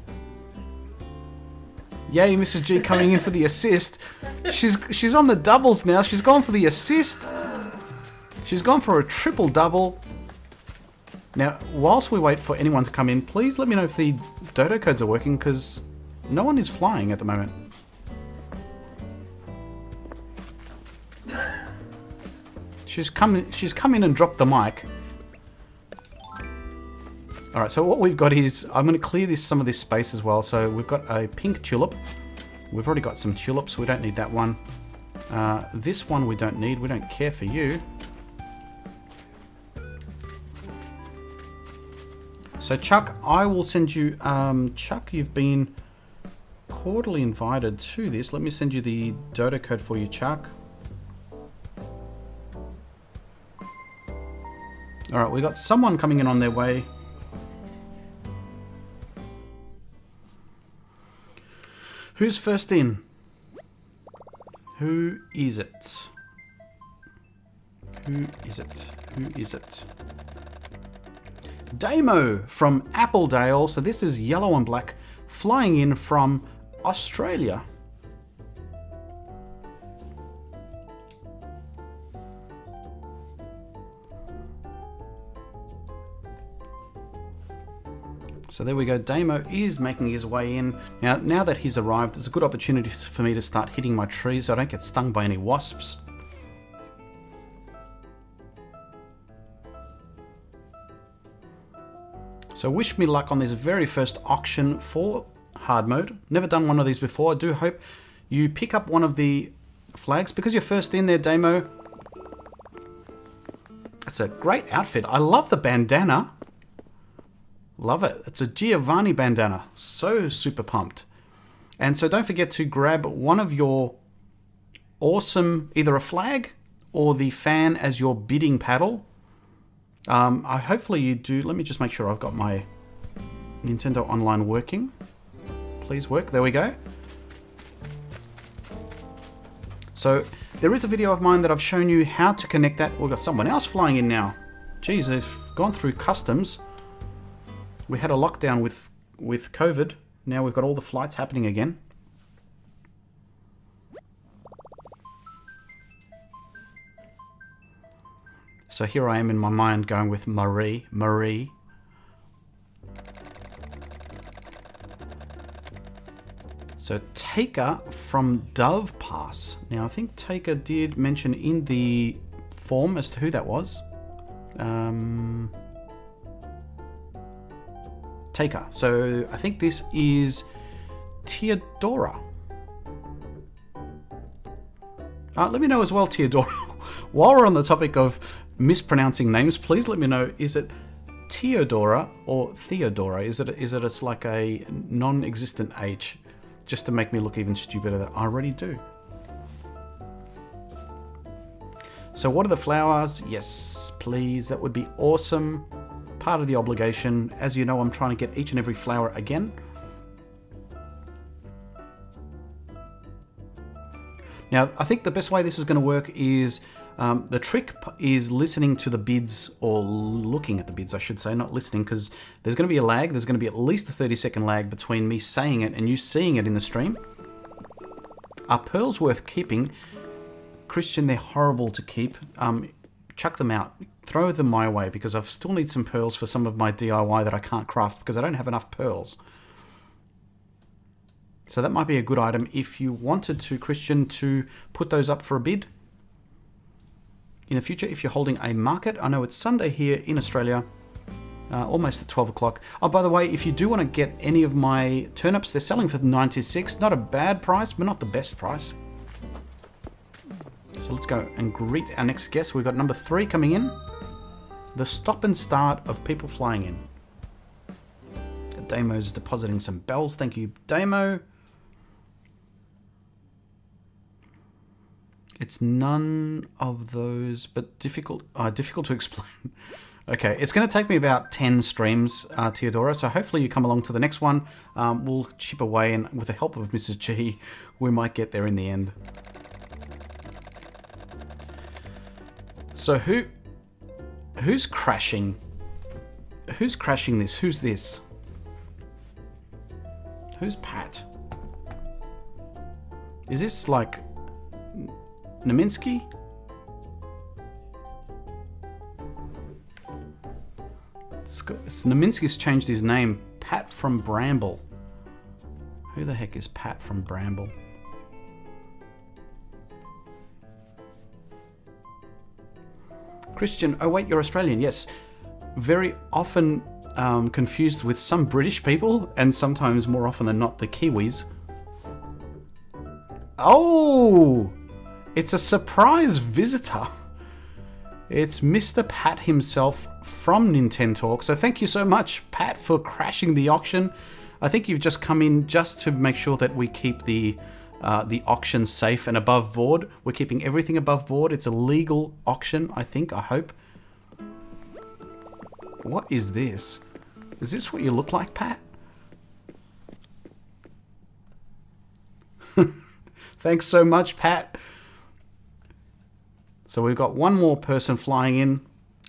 Yay, Mrs. G coming in for the assist. She's on the doubles now. She's gone for the assist. She's gone for a triple double. Now, whilst we wait for anyone to come in, please let me know if the dodo codes are working, because no one is flying at the moment. She's come in and dropped the mic. Alright, so what we've got is, I'm going to clear some of this space as well. So we've got a pink tulip. We've already got some tulips, we don't need that one. This one we don't need, we don't care for you. So Chuck, I will send you, Chuck, you've been cordially invited to this. Let me send you the dodo code for you, Chuck. Alright, we got someone coming in on their way. Who's first in? Who is it? Who is it? Who is it? Damo from Appledale. So this is yellow and black flying in from Australia. So there we go, Damo is making his way in. Now that he's arrived, it's a good opportunity for me to start hitting my trees so I don't get stung by any wasps. So wish me luck on this very first auction for hard mode. Never done one of these before. I do hope you pick up one of the flags. Because you're first in there, Damo. It's a great outfit. I love the bandana. Love it. It's a Giovani bandana. So super pumped. And so don't forget to grab one of your awesome, either a flag or the fan as your bidding paddle. Hopefully you do. Let me just make sure I've got my Nintendo Online working. Please work. There we go. So there is a video of mine that I've shown you how to connect that. We've got someone else flying in now. Geez, they've gone through customs. We had a lockdown with COVID. Now we've got all the flights happening again. So here I am in my mind going with Marie. Marie. So Taker from Dove Pass. Now I think Taker did mention in the form as to taker. So I think this is Theodora. Let me know as well, Theodora. While we're on the topic of mispronouncing names, please let me know, is it Theodora or Theodora? Is it like a non-existent H? Just to make me look even stupider than I already do. So what are the flowers? Yes, please. That would be awesome. Part of the obligation. As you know, I'm trying to get each and every flower again. Now, I think the best way this is going to work is the trick is listening to the bids, or looking at the bids, I should say, not listening, because there's going to be a lag. There's going to be at least a 30-second lag between me saying it and you seeing it in the stream. Are pearls worth keeping? Christian, they're horrible to keep. Chuck them out. Throw them my way, because I still need some pearls for some of my DIY that I can't craft because I don't have enough pearls. So that might be a good item if you wanted to, Christian, to put those up for a bid in the future if you're holding a market. I know it's Sunday here in Australia, almost at 12 o'clock. Oh, by the way, if you do want to get any of my turnips, they're selling for 96. Not a bad price, but not the best price. So let's go and greet our next guest. We've got number 3 coming in. The stop and start of people flying in. Damo's depositing some bells. Thank you, Damo. It's none of those, but difficult to explain. Okay, it's going to take me about 10 streams, Theodora, so hopefully you come along to the next one. We'll chip away, and with the help of Mrs. G, we might get there in the end. So who's crashing? Who's crashing this? Who's this? Who's Pat? Is this like Naminsky? It's Naminsky's changed his name. Pat from Bramble. Who the heck is Pat from Bramble? Christian, oh wait, you're Australian. Yes. Very often confused with some British people, and sometimes more often than not the Kiwis. Oh! It's a surprise visitor. It's Mr. Pat himself from Nintendo. So thank you so much, Pat, for crashing the auction. I think you've just come in just to make sure that we keep the auction safe and above board. We're keeping everything above board. It's a legal auction, I think, I hope. What is this? Is this what you look like, Pat? Thanks so much, Pat. So we've got one more person flying in.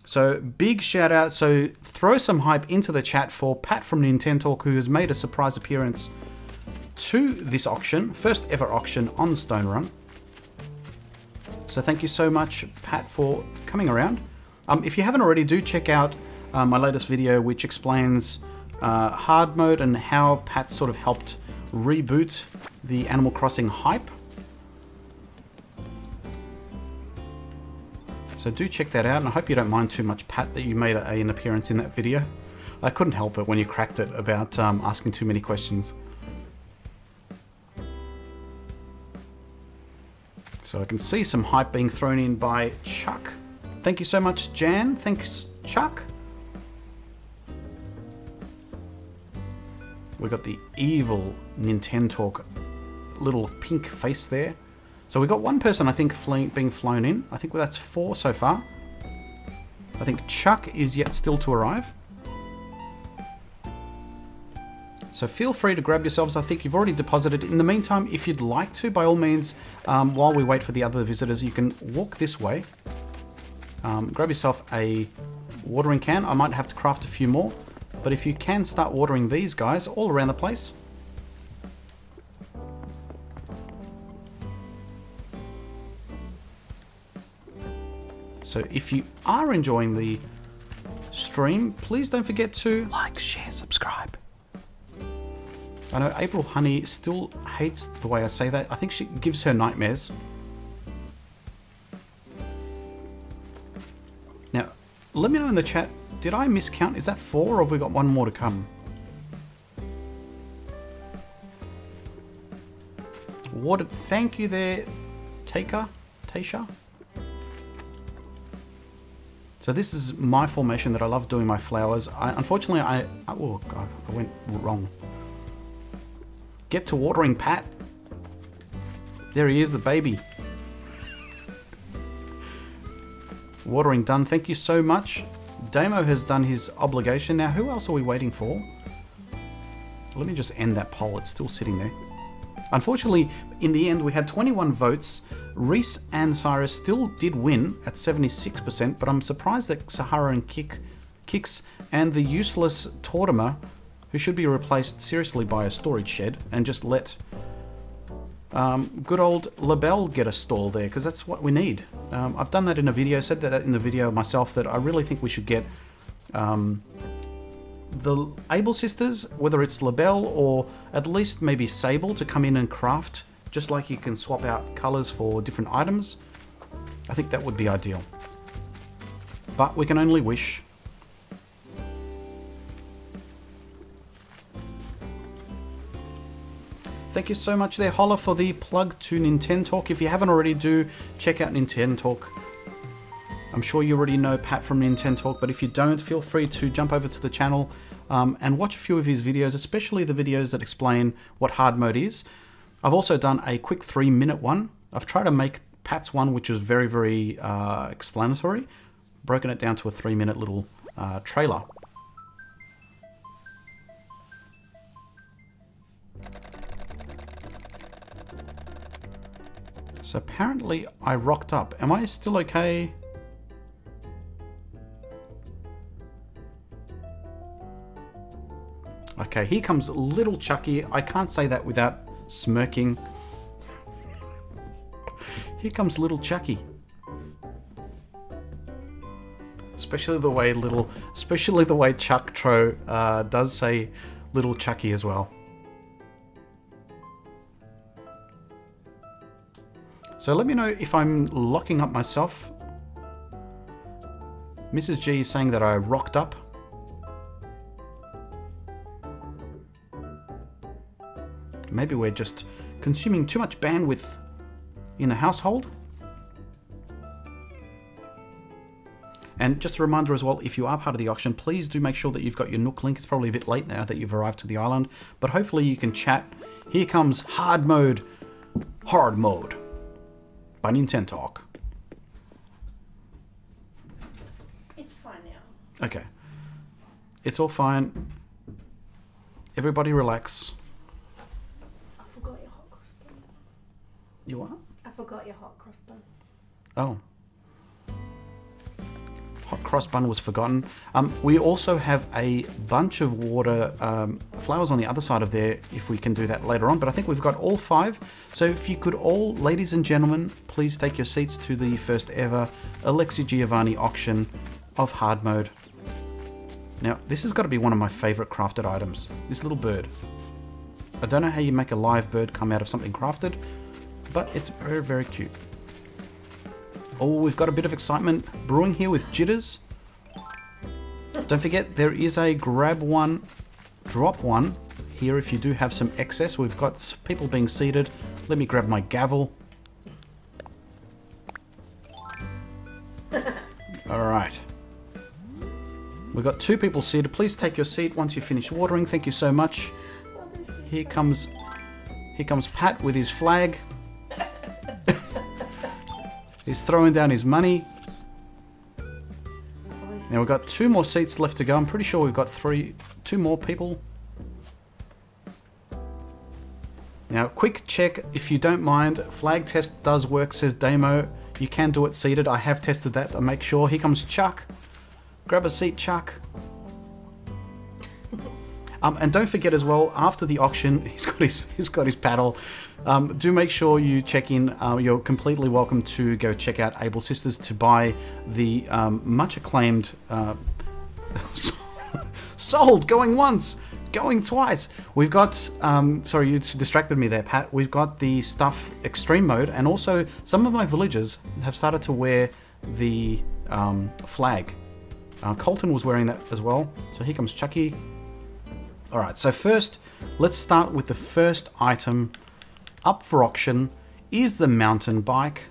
So big shout out. So throw some hype into the chat for Pat from Nintendo, who has made a surprise appearance to this auction. First ever auction on Stonerun. So thank you so much, Pat, for coming around. If you haven't already, do check out my latest video, which explains hard mode and how Pat sort of helped reboot the Animal Crossing hype. So do check that out, and I hope you don't mind too much, Pat, that you made an appearance in that video. I couldn't help it when you cracked it about asking too many questions. So I can see some hype being thrown in by Chuck. Thank you so much, Jan. Thanks, Chuck. We've got the evil Nintendo little pink face there. So we've got one person, I think, being flown in. I think that's 4 so far. I think Chuck is yet still to arrive. So feel free to grab yourselves. I think you've already deposited. In the meantime, if you'd like to, by all means, while we wait for the other visitors, you can walk this way. Grab yourself a watering can. I might have to craft a few more. But if you can, start watering these guys all around the place. So if you are enjoying the stream, please don't forget to like, share, subscribe. I know April Honey still hates the way I say that. I think she gives her nightmares. Now, let me know in the chat, did I miscount? Is that 4 or have we got one more to come? watered. Thank you there, Tasha. So this is my formation that I love doing my flowers. Unfortunately, oh God, I went wrong. Get to watering, Pat. There he is, the baby. Watering done. Thank you so much. Damo has done his obligation. Now, who else are we waiting for? Let me just end that poll. It's still sitting there. Unfortunately, in the end, we had 21 votes. Reese and Cyrus still did win at 76%, but I'm surprised that Sahara and Kix and the useless Tortimer, who should be replaced seriously by a storage shed, and just let good old LaBelle get a stall there, because that's what we need. I've done that in a video, said that in the video myself, that I really think we should get the Able sisters, whether it's LaBelle or at least maybe Sable, to come in and craft, just like you can swap out colors for different items. I think that would be ideal. But we can only wish. Thank you so much there, Holla, for the plug to Nintendo Talk. If you haven't already, do check out Nintendo Talk. I'm sure you already know Pat from Nintendo Talk, but if you don't, feel free to jump over to the channel and watch a few of his videos, especially the videos that explain what hard mode is. I've also done a quick 3-minute one. I've tried to make Pat's one, which was very, very explanatory, broken it down to a 3-minute little trailer. So apparently I rocked up. Am I still okay? Okay, here comes little Chucky. I can't say that without smirking. Here comes little Chucky. Especially the way Chuck Tro does say little Chucky as well. So let me know if I'm locking up myself. Mrs. G is saying that I rocked up. Maybe we're just consuming too much bandwidth in the household. And just a reminder as well, if you are part of the auction, please do make sure that you've got your Nook link. It's probably a bit late now that you've arrived to the island, but hopefully you can chat. Here comes Hard Mode by Nintendo Talk. It's fine now. Okay. It's all fine. Everybody relax. I forgot your hot cross bun. You what? I forgot your hot cross bun. Oh. Hot cross bun was forgotten. We also have a bunch of water flowers on the other side of there, if we can do that later on, but I think we've got all 5. So if you could all, ladies and gentlemen, please take your seats to the first ever Alexi Giovani auction of hard mode. Now, this has got to be one of my favorite crafted items, this little bird. I don't know how you make a live bird come out of something crafted, but it's very, very cute. Oh, we've got a bit of excitement brewing here with jitters. Don't forget, there is a grab one, drop one here if you do have some excess. We've got people being seated. Let me grab my gavel. All right. We've got 2 people seated. Please take your seat once you finish watering. Thank you so much. Here comes Pat with his flag. He's throwing down his money. Now we've got 2 more seats left to go. I'm pretty sure we've got 2 more people. Now, quick check, if you don't mind. Flag test does work, says Damo. You can do it seated. I have tested that to make sure. Here comes Chuck. Grab a seat, Chuck. And don't forget as well, after the auction, he's got his paddle. Do make sure you check in. You're completely welcome to go check out Able Sisters to buy the much acclaimed sold, going once, going twice. We've got sorry, you distracted me there, Pat. We've got the stuff extreme mode, and also some of my villagers have started to wear the flag. Colton was wearing that as well. So here comes Chucky. Alright, so first, let's start with the first item up for auction is the mountain bike.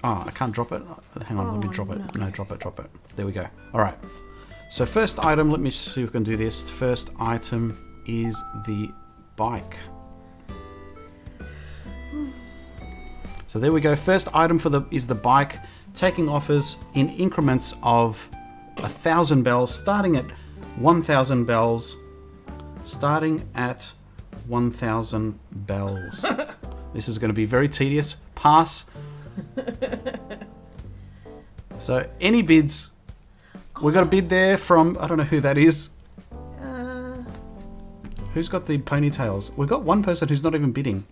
Oh, I can't drop it. Hang on, let me drop it. No, drop it. There we go. All right. So first item, let me see if we can do this. First item is the bike. So there we go. First item is the bike, taking offers in increments of 1,000 bells, starting at 1,000 bells. Starting at 1,000 bells. This is going to be very tedious. Pass. So any bids? We got a bid there from, I don't know who that is. Who's got the ponytails? We've got one person who's not even bidding.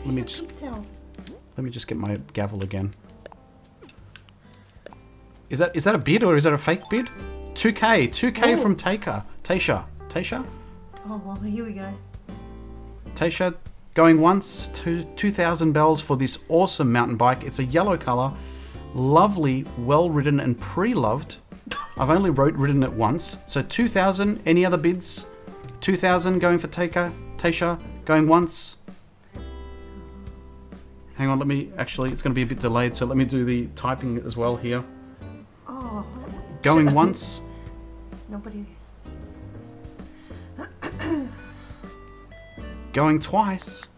Let me just get my gavel again. Is that a bid or is that a fake bid? 2K from Tasha. Oh, well, here we go. Tasha, going once to 2,000 bells for this awesome mountain bike. It's a yellow color, lovely, well ridden and pre-loved. I've only ridden it once. So 2,000. Any other bids? 2,000 going for Tasha, going once. Hang on, it's going to be a bit delayed, so let me do the typing as well here. Oh. Going once. Nobody. Going twice.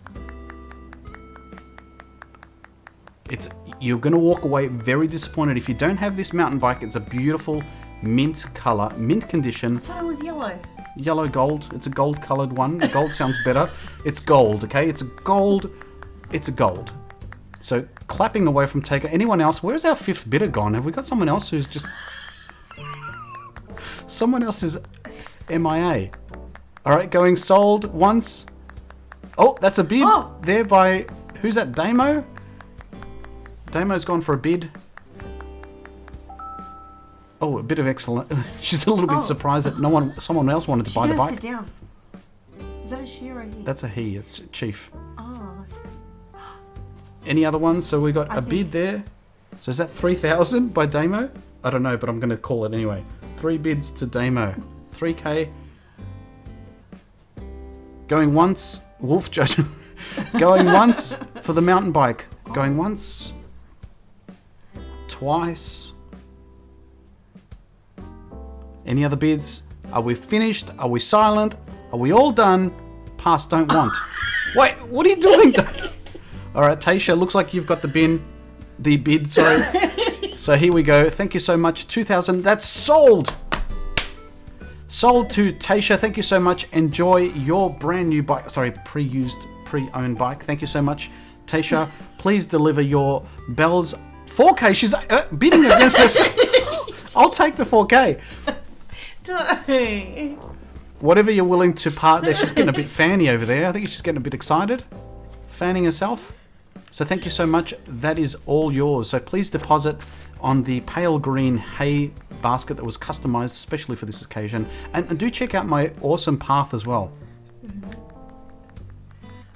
You're going to walk away very disappointed if you don't have this mountain bike. It's a beautiful mint color, mint condition. I thought it was yellow. Yellow gold. It's a gold colored one. Gold sounds better. It's gold, okay? It's a gold. So clapping away from Taker. Anyone else? Where's our fifth bidder gone? Have we got someone else who's just... Someone else is MIA. All right, going sold once. Oh, that's a bid there by... Who's that? Damo? Damo's gone for a bid. Oh, a bit of excellent. She's a little bit surprised that someone else wanted to buy the bike. Sit down. Is that a she or a he? That's a he. It's Chief. Oh. Any other ones? So we got a bid there. So is that 3,000 by Damo? I don't know, but I'm going to call it anyway. 3 bids to Damo. 3K. Going once. Wolf Judge. Going once for the mountain bike. Going once. Twice. Any other bids? Are we finished? Are we silent? Are we all done? Pass, don't want. Wait, what are you doing? All right, Tasha, looks like you've got the bid, sorry. So here we go. Thank you so much. 2,000. That's sold. Sold to Tasha. Thank you so much. Enjoy your brand new bike. Sorry, pre-owned bike. Thank you so much, Tasha. Please deliver your bells. 4K. She's bidding against us. I'll take the 4K. Whatever you're willing to part there. She's getting a bit fanny over there. I think she's getting a bit excited. Fanning herself. So thank you so much. That is all yours. So please deposit on the pale green hay basket that was customized especially for this occasion. And do check out my awesome path as well.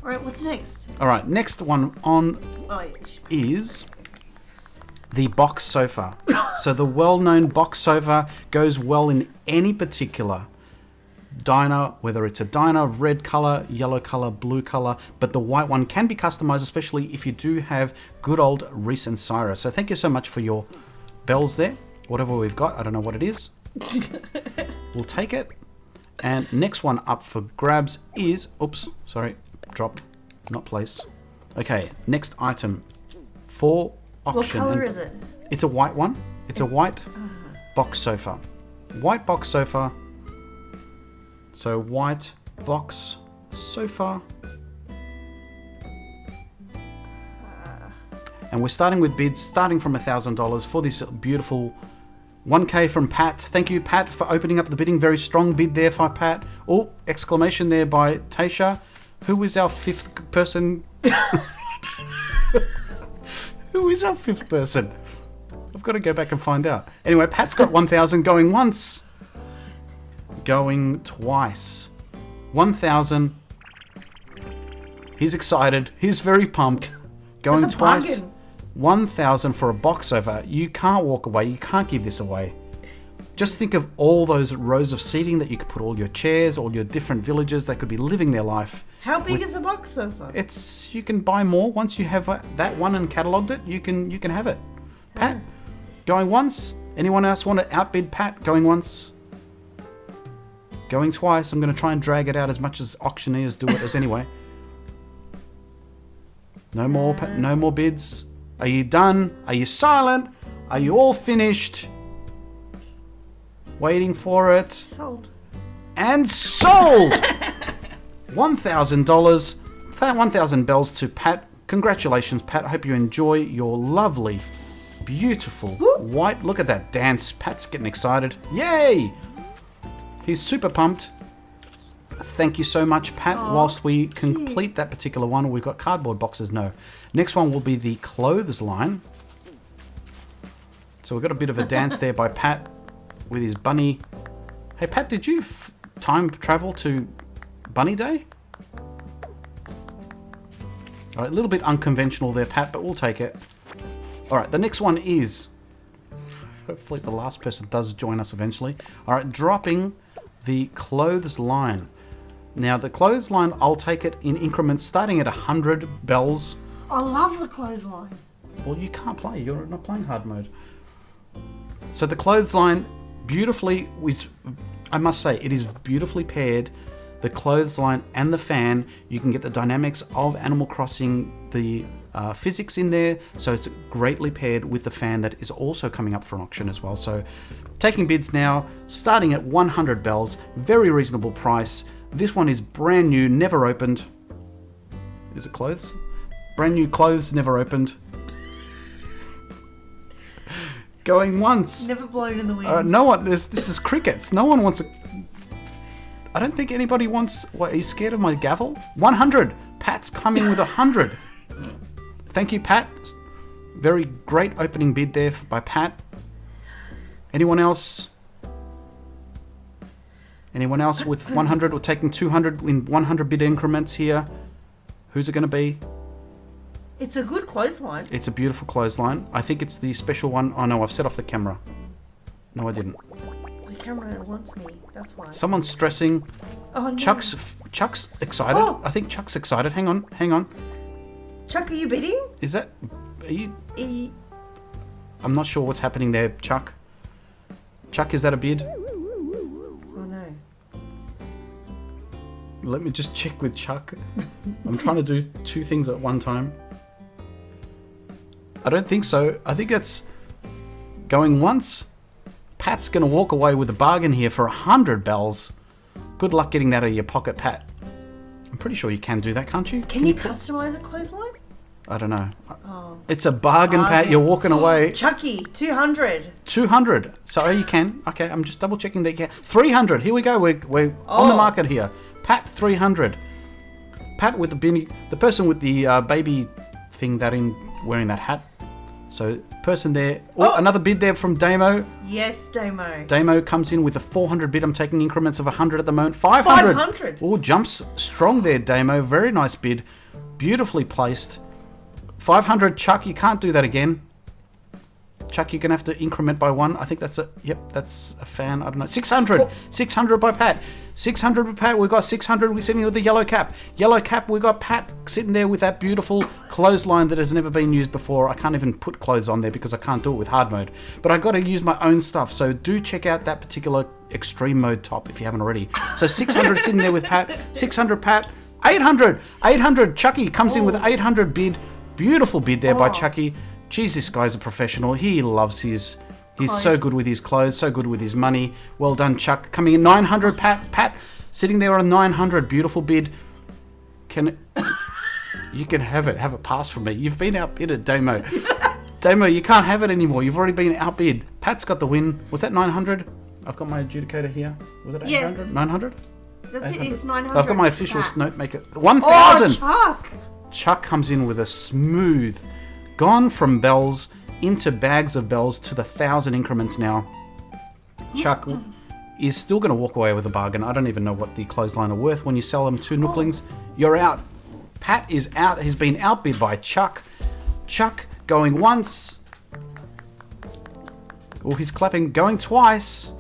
All right, what's next? All right, next one on is the box sofa. So the well-known box sofa goes well in any particular diner, whether it's a diner, red color, yellow color, blue color, but the white one can be customized, especially if you do have good old Reese and Syra. So thank you so much for your bells there. Whatever we've got, I don't know what it is. We'll take it. And next one up for grabs is, oops, sorry, dropped, not place. Okay, next item for auction. What color is it? It's a white one. It's a white box sofa. White box sofa. So white box sofa. And we're starting with bids, starting from $1,000 for this beautiful 1K from Pat. Thank you, Pat, for opening up the bidding. Very strong bid there for Pat. Oh, exclamation there by Tasha. Who is our fifth person? Who is our fifth person? I've got to go back and find out. Anyway, Pat's got 1,000 going once. Going twice. 1,000. He's excited. He's very pumped. Going twice. 1,000 for a box sofa. You can't walk away. You can't give this away. Just think of all those rows of seating that you could put all your chairs, all your different villagers. They could be living their life How big is the box sofa? It's you can buy more once you have that one and catalogued it. You can have it. Pat, going once. Anyone else want to outbid Pat? Going once. Going twice. I'm going to try and drag it out as much as auctioneers do it as anyway. No more bids. Are you done? Are you silent? Are you all finished? Waiting for it. Sold. And sold! $1,000. 1,000 bells to Pat. Congratulations, Pat. I hope you enjoy your lovely, beautiful white. Look at that dance. Pat's getting excited. Yay! He's super pumped. Thank you so much, Pat. Whilst we complete that particular one, we've got cardboard boxes. No. Next one will be the clothes line. So we've got a bit of a dance there by Pat with his bunny. Hey, Pat, did you time travel to Bunny Day? All right, a little bit unconventional there, Pat, but we'll take it. All right, the next one is... Hopefully the last person does join us eventually. All right, dropping the clothes line. Now, the clothes line, I'll take it in increments starting at 100 bells. I love the clothesline. Well, you can't play. You're not playing hard mode. So the clothesline beautifully is... I must say, it is beautifully paired. The clothesline and the fan, you can get the dynamics of Animal Crossing, the physics in there, so it's greatly paired with the fan that is also coming up for an auction as well. So taking bids now, starting at 100 bells, very reasonable price. This one is brand new, never opened. Is it clothes? Brand new clothes, never opened. Going once. Never blown in the wind. No one. This is crickets. No one wants a... I don't think anybody wants... What, are you scared of my gavel? 100. Pat's coming with 100. Thank you, Pat. Very great opening bid there by Pat. Anyone else? Anyone else with 100? We're taking 200 in 100 bid increments here. Who's it going to be? It's a good clothesline. It's a beautiful clothesline. I think it's the special one. Oh no, I've set off the camera. No, I didn't. The camera wants me. That's why. Someone's stressing. Oh no. Chuck's excited. Oh. I think Chuck's excited. Hang on. Chuck, are you bidding? Is that... Are you... I'm not sure what's happening there, Chuck. Chuck, is that a bid? Oh no. Let me just check with Chuck. I'm trying to do two things at one time. I don't think so. I think that's going once. Pat's going to walk away with a bargain here for 100 bells. Good luck getting that out of your pocket, Pat. I'm pretty sure you can do that, can't you? Can you customize a clothesline? I don't know. Oh. It's a bargain, Pat. You're walking away. Chucky, 200. 200. So you can. Okay, I'm just double checking that you can. 300. Here we go. We're on the market here. Pat, 300. Pat with the person with the baby thing wearing that hat. So person there. Oh, another bid there from Damo. Yes, Damo. Damo comes in with a 400 bid. I'm taking increments of 100 at the moment. 500. 500. Oh, jumps strong there, Damo. Very nice bid. Beautifully placed. 500, Chuck. You can't do that again. Chuck, you're going to have to increment by one. I think that's that's a fan. I don't know. 600. 600 by Pat. 600 by Pat. We've got 600. We're sitting with the yellow cap. Yellow cap, we've got Pat sitting there with that beautiful clothesline that has never been used before. I can't even put clothes on there because I can't do it with hard mode. But I've got to use my own stuff. So do check out that particular extreme mode top if you haven't already. So 600 sitting there with Pat. 600 Pat. 800. 800. Chucky comes in with 800 bid. Beautiful bid there by Chucky. Geez, this guy's a professional. He loves his... He's so good with his clothes, so good with his money. Well done, Chuck. Coming in 900, Pat sitting there on 900. Beautiful bid. You can have it. Have it pass from me. You've been outbidded, Damo. Damo, you can't have it anymore. You've already been outbid. Pat's got the win. Was that 900? I've got my adjudicator here. Was it 800? Yeah. 900? That's 800. It's 900. I've got my official note maker. 1,000. Oh, Chuck. Chuck comes in with a smooth... Gone from bells into bags of bells to the 1,000 increments now. Chuck is still going to walk away with a bargain. I don't even know what the clothesline are worth. When you sell them to Nooklings, you're out. Pat is out. He's been outbid by Chuck. Chuck going once. Oh, he's clapping. Going twice.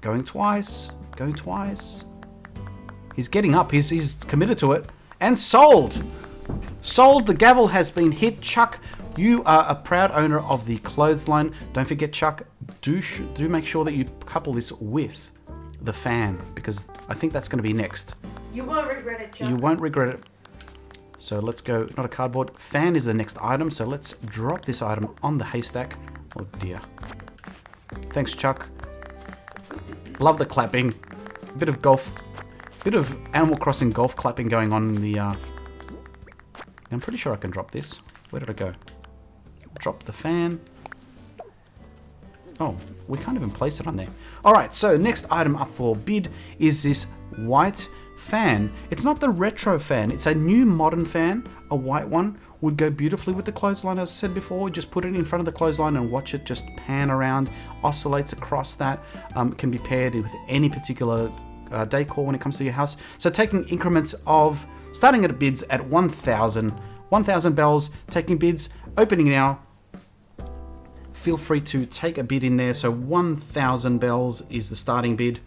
Going twice. Going twice. He's getting up. He's committed to it. And sold! Sold! The gavel has been hit. Chuck, you are a proud owner of the clothesline. Don't forget, Chuck, do make sure that you couple this with the fan, because I think that's going to be next. You won't regret it, Chuck. You won't regret it. So let's go, not a cardboard. Fan is the next item, so let's drop this item on the haystack. Oh dear. Thanks, Chuck. Love the clapping. Bit of Animal Crossing golf clapping going on in the... I'm pretty sure I can drop this. Where did I go? Drop the fan. Oh, we can't even place it on there. Alright, so next item up for bid is this white fan. It's not the retro fan, it's a new modern fan. A white one would go beautifully with the clothesline, as I said before. Just put it in front of the clothesline and watch it just pan around, oscillates across that. Can be paired with any particular decor when it comes to your house. So taking increments of, starting at bids at 1,000 bells, taking bids, opening now. Feel free to take a bid in there. So 1,000 bells is the starting bid.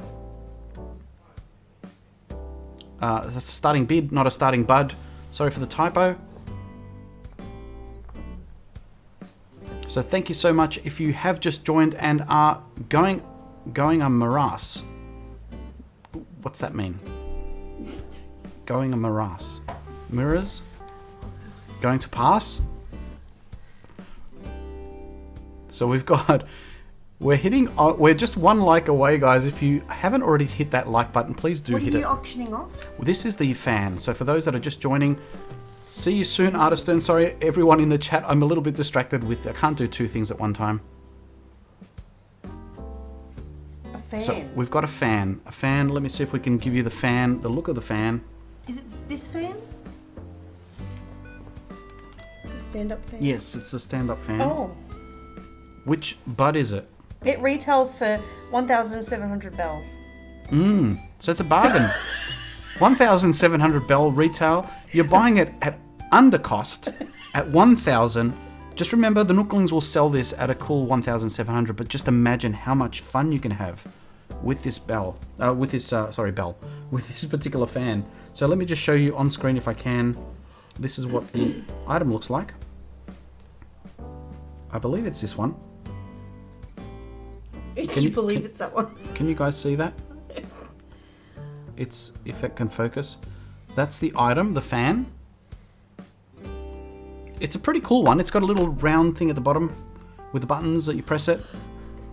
That's a starting bid, not a starting bud. Sorry for the typo. So thank you so much if you have just joined and are going a morass. What's that mean? Going a morass. Mirrors? Going to pass? So we're just one like away, guys. If you haven't already hit that like button, please do hit it. What are you auctioning off? This is the fan. So for those that are just joining, see you soon, Artiston. Sorry, everyone in the chat. I'm a little bit distracted with, I can't do two things at one time. A fan. So we've got a fan. A fan, let me see if we can give you the fan, the look of the fan. Is it this fan? The stand-up fan? Yes, it's the stand-up fan. Oh. Which bud is it? It retails for 1,700 bells. So it's a bargain. 1,700 bell retail. You're buying it at under cost at 1,000. Just remember, the Nooklings will sell this at a cool 1,700. But just imagine how much fun you can have with this bell. With this particular fan. So let me just show you on screen if I can. This is what the item looks like. I believe it's this one. Can you believe it's that one? Can you guys see that? It's, if it can focus. That's the item, the fan. It's a pretty cool one. It's got a little round thing at the bottom with the buttons that you press it.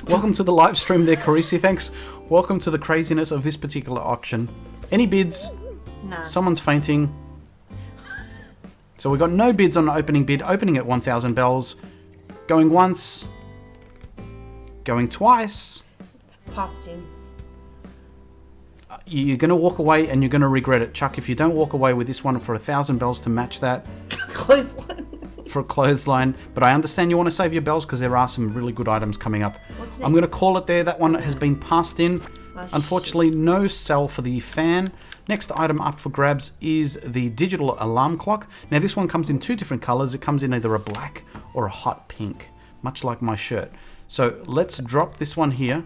Welcome to the live stream there, Carisi. Thanks. Welcome to the craziness of this particular auction. Any bids? No. Someone's fainting. So we got no bids on the opening bid. Opening at 1,000 bells. Going once. Going twice. It's passed in. You're going to walk away and you're going to regret it. Chuck, if you don't walk away with this one for 1,000 bells to match that. Clothesline. For a clothesline. But I understand you want to save your bells because there are some really good items coming up. What's next? I'm going to call it there. That one has been passed in. Oh, Unfortunately, no sell for the fan. Next item up for grabs is the digital alarm clock. Now this one comes in two different colors. It comes in either a black or a hot pink, much like my shirt. So let's drop this one here.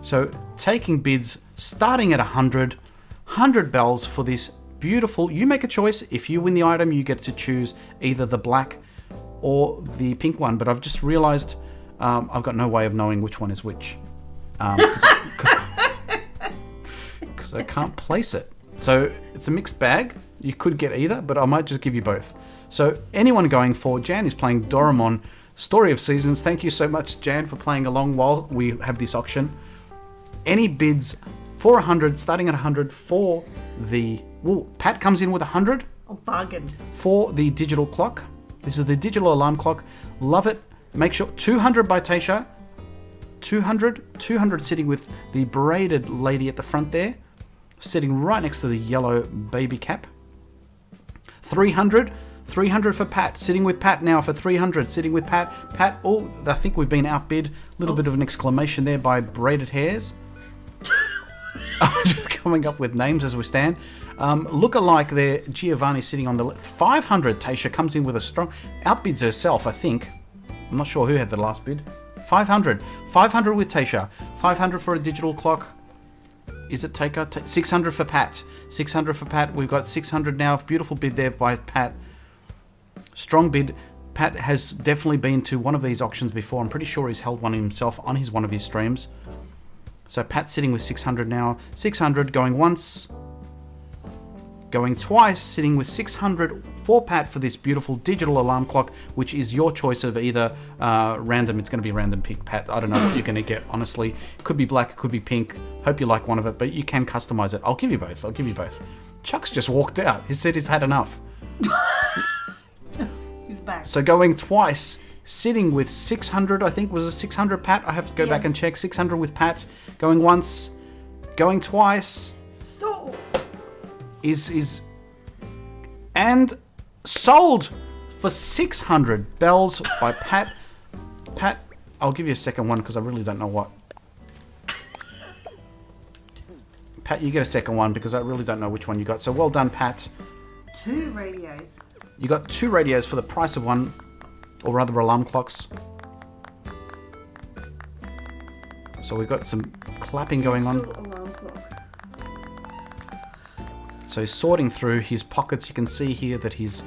So taking bids starting at 100 bells for this beautiful, you make a choice. If you win the item, you get to choose either the black or the pink one. But I've just realized I've got no way of knowing which one is which. Because I can't place it. So it's a mixed bag. You could get either, but I might just give you both. So anyone going for, Jan is playing Doraemon Story of Seasons. Thank you so much, Jan, for playing along while we have this auction. Any bids for 100, starting at 100 for the... Ooh, Pat comes in with 100. Oh, bargain. For the digital clock. This is the digital alarm clock. Love it. Make sure 200 by Tasha. 200 sitting with the braided lady at the front there. Sitting right next to the yellow baby cap. 300 for Pat. Sitting with Pat now for 300. Sitting with Pat. Pat, oh, I think we've been outbid. A little bit of an exclamation there by braided hairs. I'm just coming up with names as we stand. Look-alike there, Giovani sitting on the left. 500, Tasha comes in with a strong... Outbids herself, I think. I'm not sure who had the last bid. 500. 500 with Tasha. 500 for a digital clock. Is it Taker? 600 for Pat. 600 for Pat. We've got 600 now. Beautiful bid there by Pat. Strong bid. Pat has definitely been to one of these auctions before. I'm pretty sure he's held one himself on one of his streams. So Pat's sitting with 600 now. 600 going once. Going twice. Sitting with 600 for Pat for this beautiful digital alarm clock, which is your choice of either random. It's going to be random pick, Pat. I don't know what you're going to get, honestly. Could be black, could be pink. Hope you like one of it, but you can customize it. I'll give you both. I'll give you both. Chuck's just walked out. He said he's had enough. He's back. So going twice, sitting with 600, I think. Was it 600, Pat? I have to go back and check. 600 with Pat. Going once, going twice. So Is and sold for 600 bells by Pat. Pat, I'll give you a second one because I really don't know what. Pat, you get a second one because I really don't know which one you got. So well done, Pat. 2 radios. You got 2 radios for the price of one, or rather alarm clocks. So we've got some clapping going on. Alarm clock. So he's sorting through his pockets. You can see here that he's...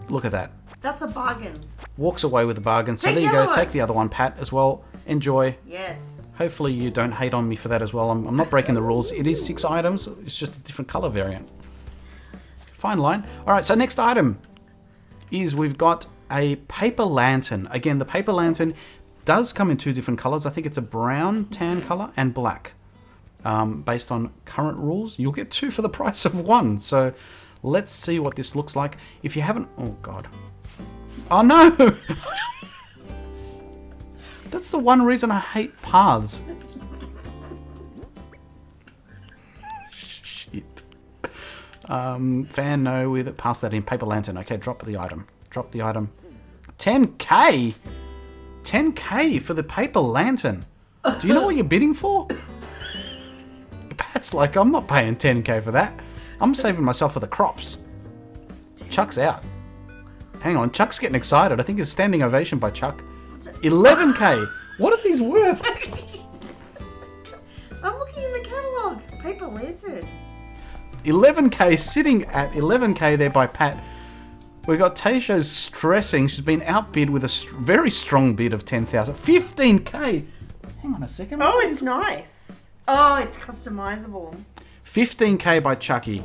Look at that. That's a bargain. Walks away with a bargain. So Take there you the go. other one. Take the other one, Pat, as well. Enjoy. Yes. Hopefully you don't hate on me for that as well. I'm not breaking the rules. It is 6 items. It's just a different color variant. Fine line. All right, so next item is we've got a paper lantern. Again, the paper lantern does come in 2 different colors. I think it's a brown, tan color, and black. Based on current rules, you'll get 2 for the price of 1. So let's see what this looks like. If you haven't... Oh, God. Oh, no! That's the one reason I hate paths. Shit. Fan, no, with it. Pass that in. Paper lantern. Okay, drop the item. Drop the item. 10k? 10k for the paper lantern. Do you know what you're bidding for? Pat's like, I'm not paying 10k for that. I'm saving myself for the crops. Chuck's out. Hang on, Chuck's getting excited. I think it's standing ovation by Chuck. 11k. What are these worth? I'm looking in the catalogue. Paper lantern. 11k, sitting at 11k there by Pat. We've got Taysha's stressing. She's been outbid with a very strong bid of 10,000. 15k. Hang on a second. Oh, it's nice. Oh, it's customizable. 15k by Chucky.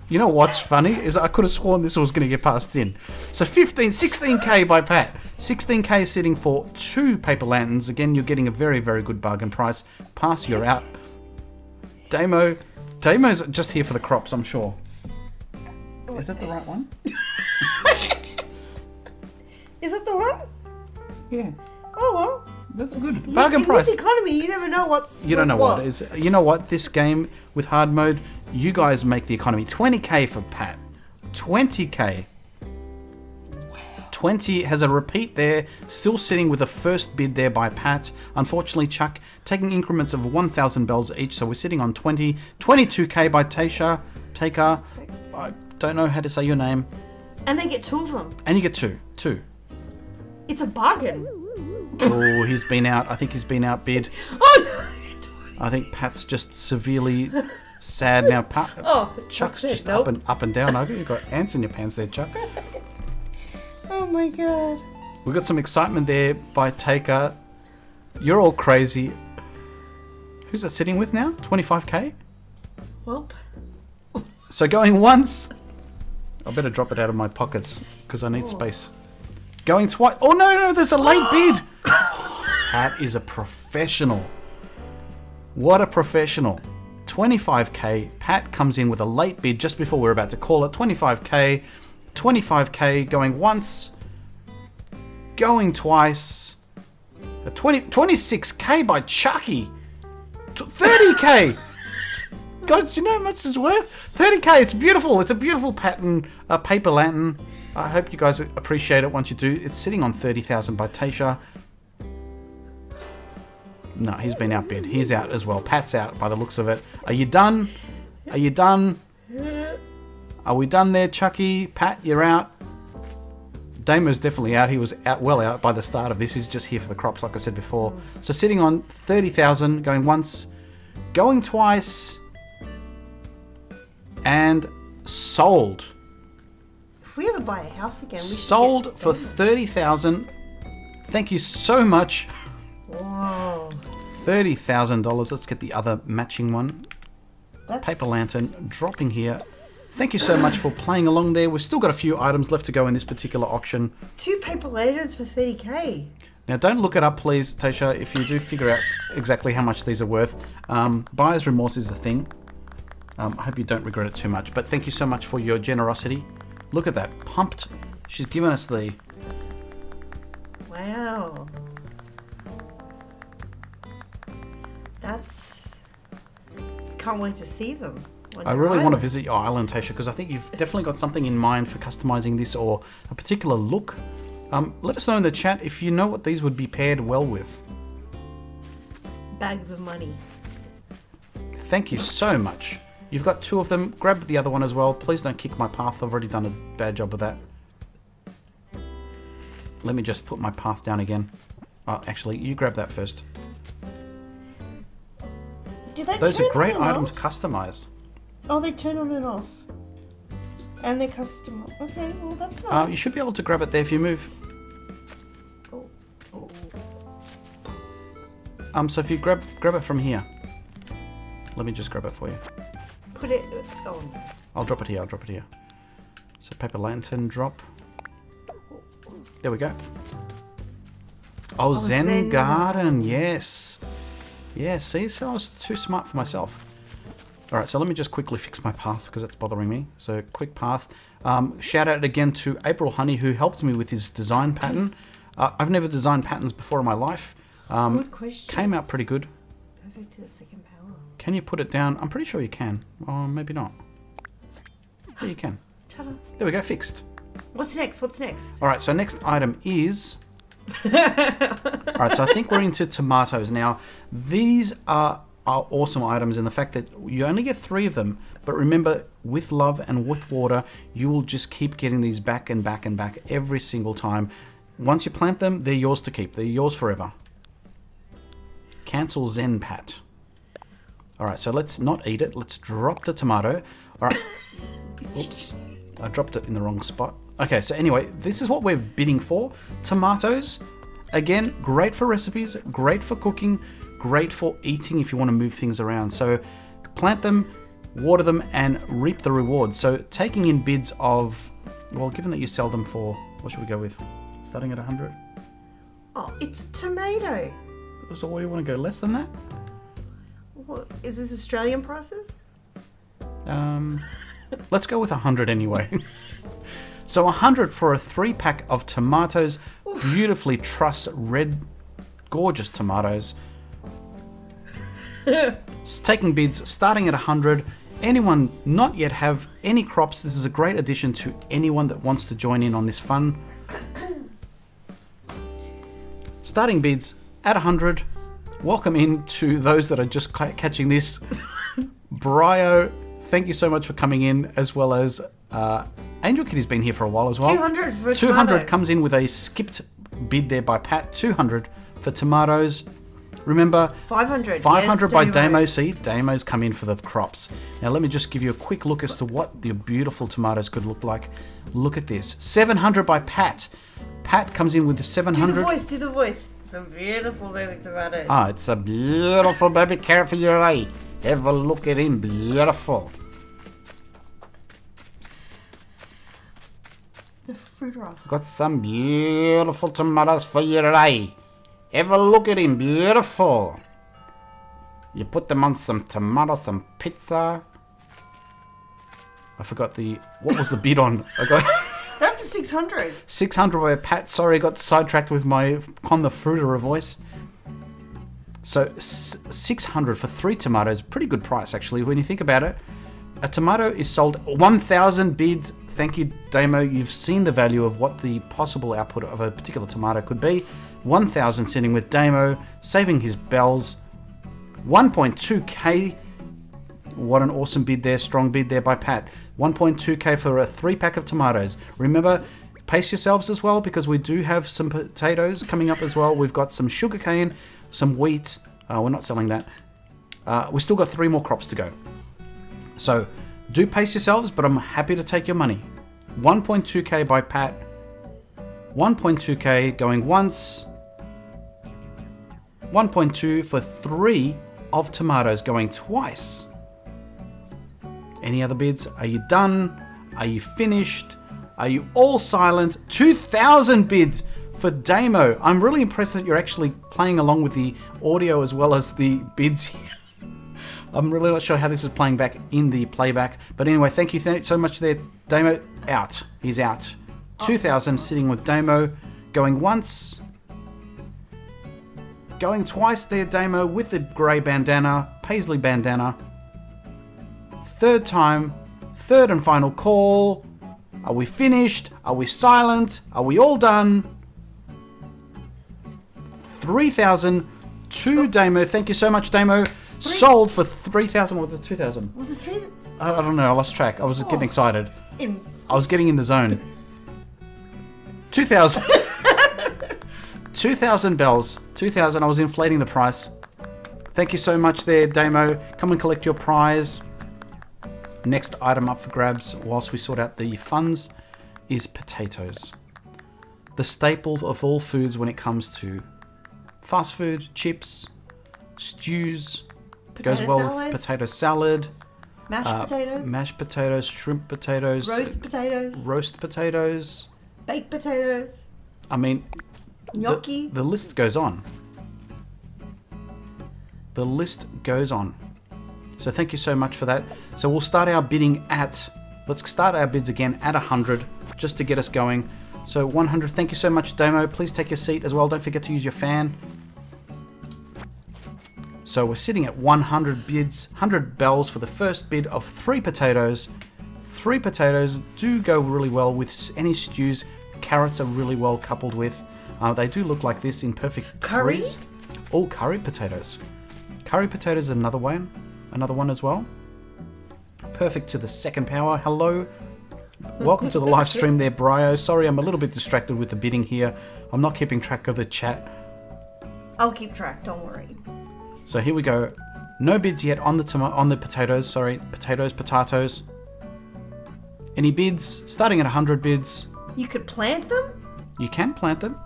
You know what's funny is I could have sworn this was going to get passed in. So 16k by Pat. 16k sitting for 2 paper lanterns. Again, you're getting a very, very good bargain price. Pass, you're out. Damo's just here for the crops, I'm sure. Is that the right one? Is it the one? Yeah. Oh, well. That's good. Bargain price. In this economy, you never know what's... You don't know what it is. You know what? This game with hard mode, you guys make the economy. 20k for Pat. 20k. Wow. 20 has a repeat there. Still sitting with a first bid there by Pat. Unfortunately, Chuck taking increments of 1,000 bells each. So we're sitting on 20. 22k by Taysha. Taker. I don't know how to say your name. And they get 2 of them. And you get 2. 2. It's a bargain. Oh, he's been out. I think he's been outbid. Oh, no. I think Pat's just severely sad now. Chuck's just nope. up and down. You've got ants in your pants there, Chuck. Oh my god. We've got some excitement there by Taker. You're all crazy. Who's that sitting with now? 25k? Well. So going once. I better drop it out of my pockets because I need space. Going twice. Oh no, there's a late bid. Pat is a professional. What a professional. 25k. Pat comes in with a late bid just before we're about to call it. 25k. 25k going once. Going twice. 26k by Chucky. 30k. Guys, do you know how much it's worth? 30k. It's beautiful. It's a beautiful pattern, paper lantern. I hope you guys appreciate it once you do. It's sitting on 30,000 by Taysha. No, he's been outbid. He's out as well. Pat's out by the looks of it. Are you done? Are you done? Are we done there, Chucky? Pat, you're out. Damo's definitely out. He was well out by the start of this. He's just here for the crops, like I said before. So sitting on 30,000, going once, going twice, and sold. If we ever buy a house again, we should Sold get for Damo. 30,000. Thank you so much. Whoa. $30,000. Let's get the other matching one. That's... Paper lantern dropping here. Thank you so much for playing along there. We've still got a few items left to go in this particular auction. 2 paper lanterns for 30k. Now, don't look it up, please, Tasha, if you do figure out exactly how much these are worth. Buyer's remorse is a thing. I hope you don't regret it too much. But thank you so much for your generosity. Look at that. Pumped. She's given us the... Wow. That's... Can't wait to see them. I really want to visit your island, Tasha, because I think you've definitely got something in mind for customizing this or a particular look. Let us know in the chat if you know what these would be paired well with. Bags of money. Thank you so much. You've got 2 of them. Grab the other one as well. Please don't kick my path. I've already done a bad job of that. Let me just put my path down again. Actually, you grab that first. Those are great items to customize. Oh, they turn on and off. And they're custom. Okay, well that's nice. You should be able to grab it there if you move. So if you grab it from here. Let me just grab it for you. Put it... Oh. I'll drop it here, So paper lantern drop. There we go. Oh, Zen Garden, yes. Yeah, see, so I was too smart for myself. Alright, so let me just quickly fix my path because it's bothering me. So, quick path. Shout out again to April Honey who helped me with his design pattern. I've never designed patterns before in my life. Good question. Came out pretty good. Perfect to the second power. Can you put it down? I'm pretty sure you can. Or maybe not. There you can. Ta-da. There we go, fixed. What's next? Alright, so next item is... Alright, so I think we're into tomatoes. Now, these are awesome items in the fact that you only get 3 of them, but remember, with love and with water, you will just keep getting these back and back and back every single time. Once you plant them, they're yours to keep. They're yours forever. Cancel Zen Pat. Alright, so let's not eat it. Let's drop the tomato. Alright. Oops. I dropped it in the wrong spot. Okay, so anyway, this is what we're bidding for. Tomatoes. Again, great for recipes, great for cooking, great for eating if you want to move things around. So plant them, water them, and reap the rewards. So taking in bids of, well, given that you sell them for, what should we go with? Starting at 100? Oh, it's a tomato. So what do you want to go less than that? What, is this Australian prices? Let's go with 100 anyway. So 100 for a 3-pack of tomatoes, beautifully truss red, gorgeous tomatoes. Taking bids, starting at 100. Anyone not yet have any crops, this is a great addition to anyone that wants to join in on this fun. Starting bids at 100. Welcome in to those that are just catching this. Brio, thank you so much for coming in, as well as Angel Kitty's been here for a while as well. 200 for 200 tomato. comes in with a skipped bid there by Pat. 200 for tomatoes. Remember, 500. 500 yes, by Damo. Damo. See, Damo's come in for the crops. Now let me just give you a quick look as to what the beautiful tomatoes could look like. Look at this. 700 by Pat. Pat comes in with the 700. Do the voice. Some beautiful baby tomatoes. Ah, it's a beautiful baby carrot for your eye. Have a look at him. Beautiful. The fruiterer. Got some beautiful tomatoes for your eye. Have a look at him, beautiful. You put them on some tomatoes, some pizza. I forgot what was the bid on? I got They're up to 600. 600 by Pat. Sorry, got sidetracked with my Con the Fruiterer voice. So 600 for 3 tomatoes, pretty good price actually when you think about it. A tomato is sold 1,000 bids. Thank you, Damo. You've seen the value of what the possible output of a particular tomato could be. 1,000 sitting with Damo, saving his bells. 1.2k. What an awesome bid there, strong bid there by Pat. 1.2k for a 3-pack of tomatoes. Remember, pace yourselves as well, because we do have some potatoes coming up as well. We've got some sugarcane, some wheat. We're not selling that. We've still got 3 more crops to go. So do pace yourselves, but I'm happy to take your money. 1.2k by Pat. 1.2k going once. 1.2 for 3 of tomatoes going twice. Any other bids? Are you done? Are you finished? Are you all silent? 2,000 bids for Damo. I'm really impressed that you're actually playing along with the audio as well as the bids here. I'm really not sure how this is playing back in the playback. But anyway, thank you so much there. Damo out. He's out. 2,000 sitting with Damo. Going once. Going twice there, Damo, with the grey bandana. Paisley bandana. Third time. Third and final call. Are we finished? Are we silent? Are we all done? 3,000 to Damo. Thank you so much, Damo. Sold for 3,000 or 2,000? Was it 3? I don't know. I lost track. I was getting excited. I was getting in the zone. 2,000. 2,000 bells. 2,000. I was inflating the price. Thank you so much there, Damo. Come and collect your prize. Next item up for grabs whilst we sort out the funds is potatoes. The staple of all foods when it comes to fast food, chips, stews, goes well with potato salad, mashed potatoes, shrimp potatoes, roast potatoes, baked potatoes. I mean, gnocchi. The list goes on. The list goes on. So thank you so much for that. So we'll start our bidding at, let's start our bids again at 100 just to get us going. So 100, thank you so much, Damo. Please take your seat as well. Don't forget to use your fan. So we're sitting at 100 bids, 100 bells for the first bid of 3 potatoes. 3 potatoes do go really well with any stews. Carrots are really well coupled with. They do look like this in perfect curry. threes. Oh, curry potatoes. Curry potatoes is another one as well. Perfect to the second power. Hello. Welcome to the live stream there, Brio. Sorry, I'm a little bit distracted with the bidding here. I'm not keeping track of the chat. I'll keep track, don't worry. So here we go. No bids yet on the potatoes. Sorry, potatoes. Any bids? Starting at 100 bids. You could plant them? You can plant them.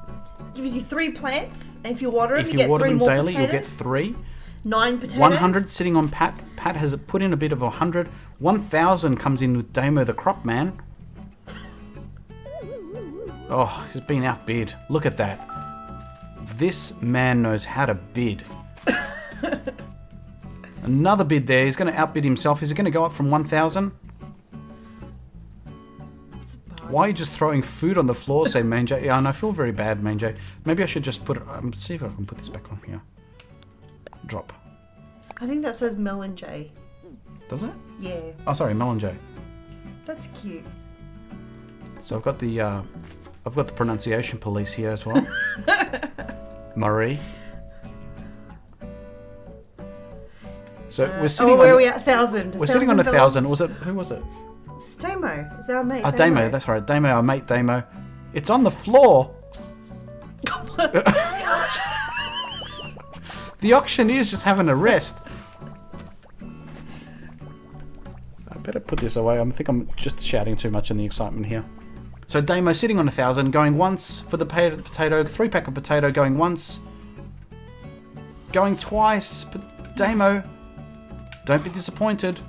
Gives you 3 plants, and if you water them, if you get 3 more water them daily, potatoes. you'll get 3. 9 potatoes. 100 sitting on Pat. Pat has put in a bit of 100. 1,000 comes in with Damo the crop man. Oh, he's been outbid. Look at that. This man knows how to bid. Another bid there. He's going to outbid himself. Is it going to go up from 1,000? Why are you just throwing food on the floor, say Main J? Yeah, and I feel very bad, Main J. Maybe I should just put it... see if I can put this back on here. Drop. I think that says Melon J. Does it? Yeah. Oh, sorry, Melon J. That's cute. So I've got the pronunciation police here as well. Marie. So we're sitting. Oh, where are we at? 1,000. We're sitting on 1,000. Was it? Who was it? It's Damo. It's our mate. Damo. That's right. Damo, our mate Damo. It's on the floor. The auctioneer's just having a rest. I better put this away. I think I'm just shouting too much in the excitement here. So Damo sitting on 1,000, going once for the potato, 3-pack of potato going once, going twice. But Damo, don't be disappointed.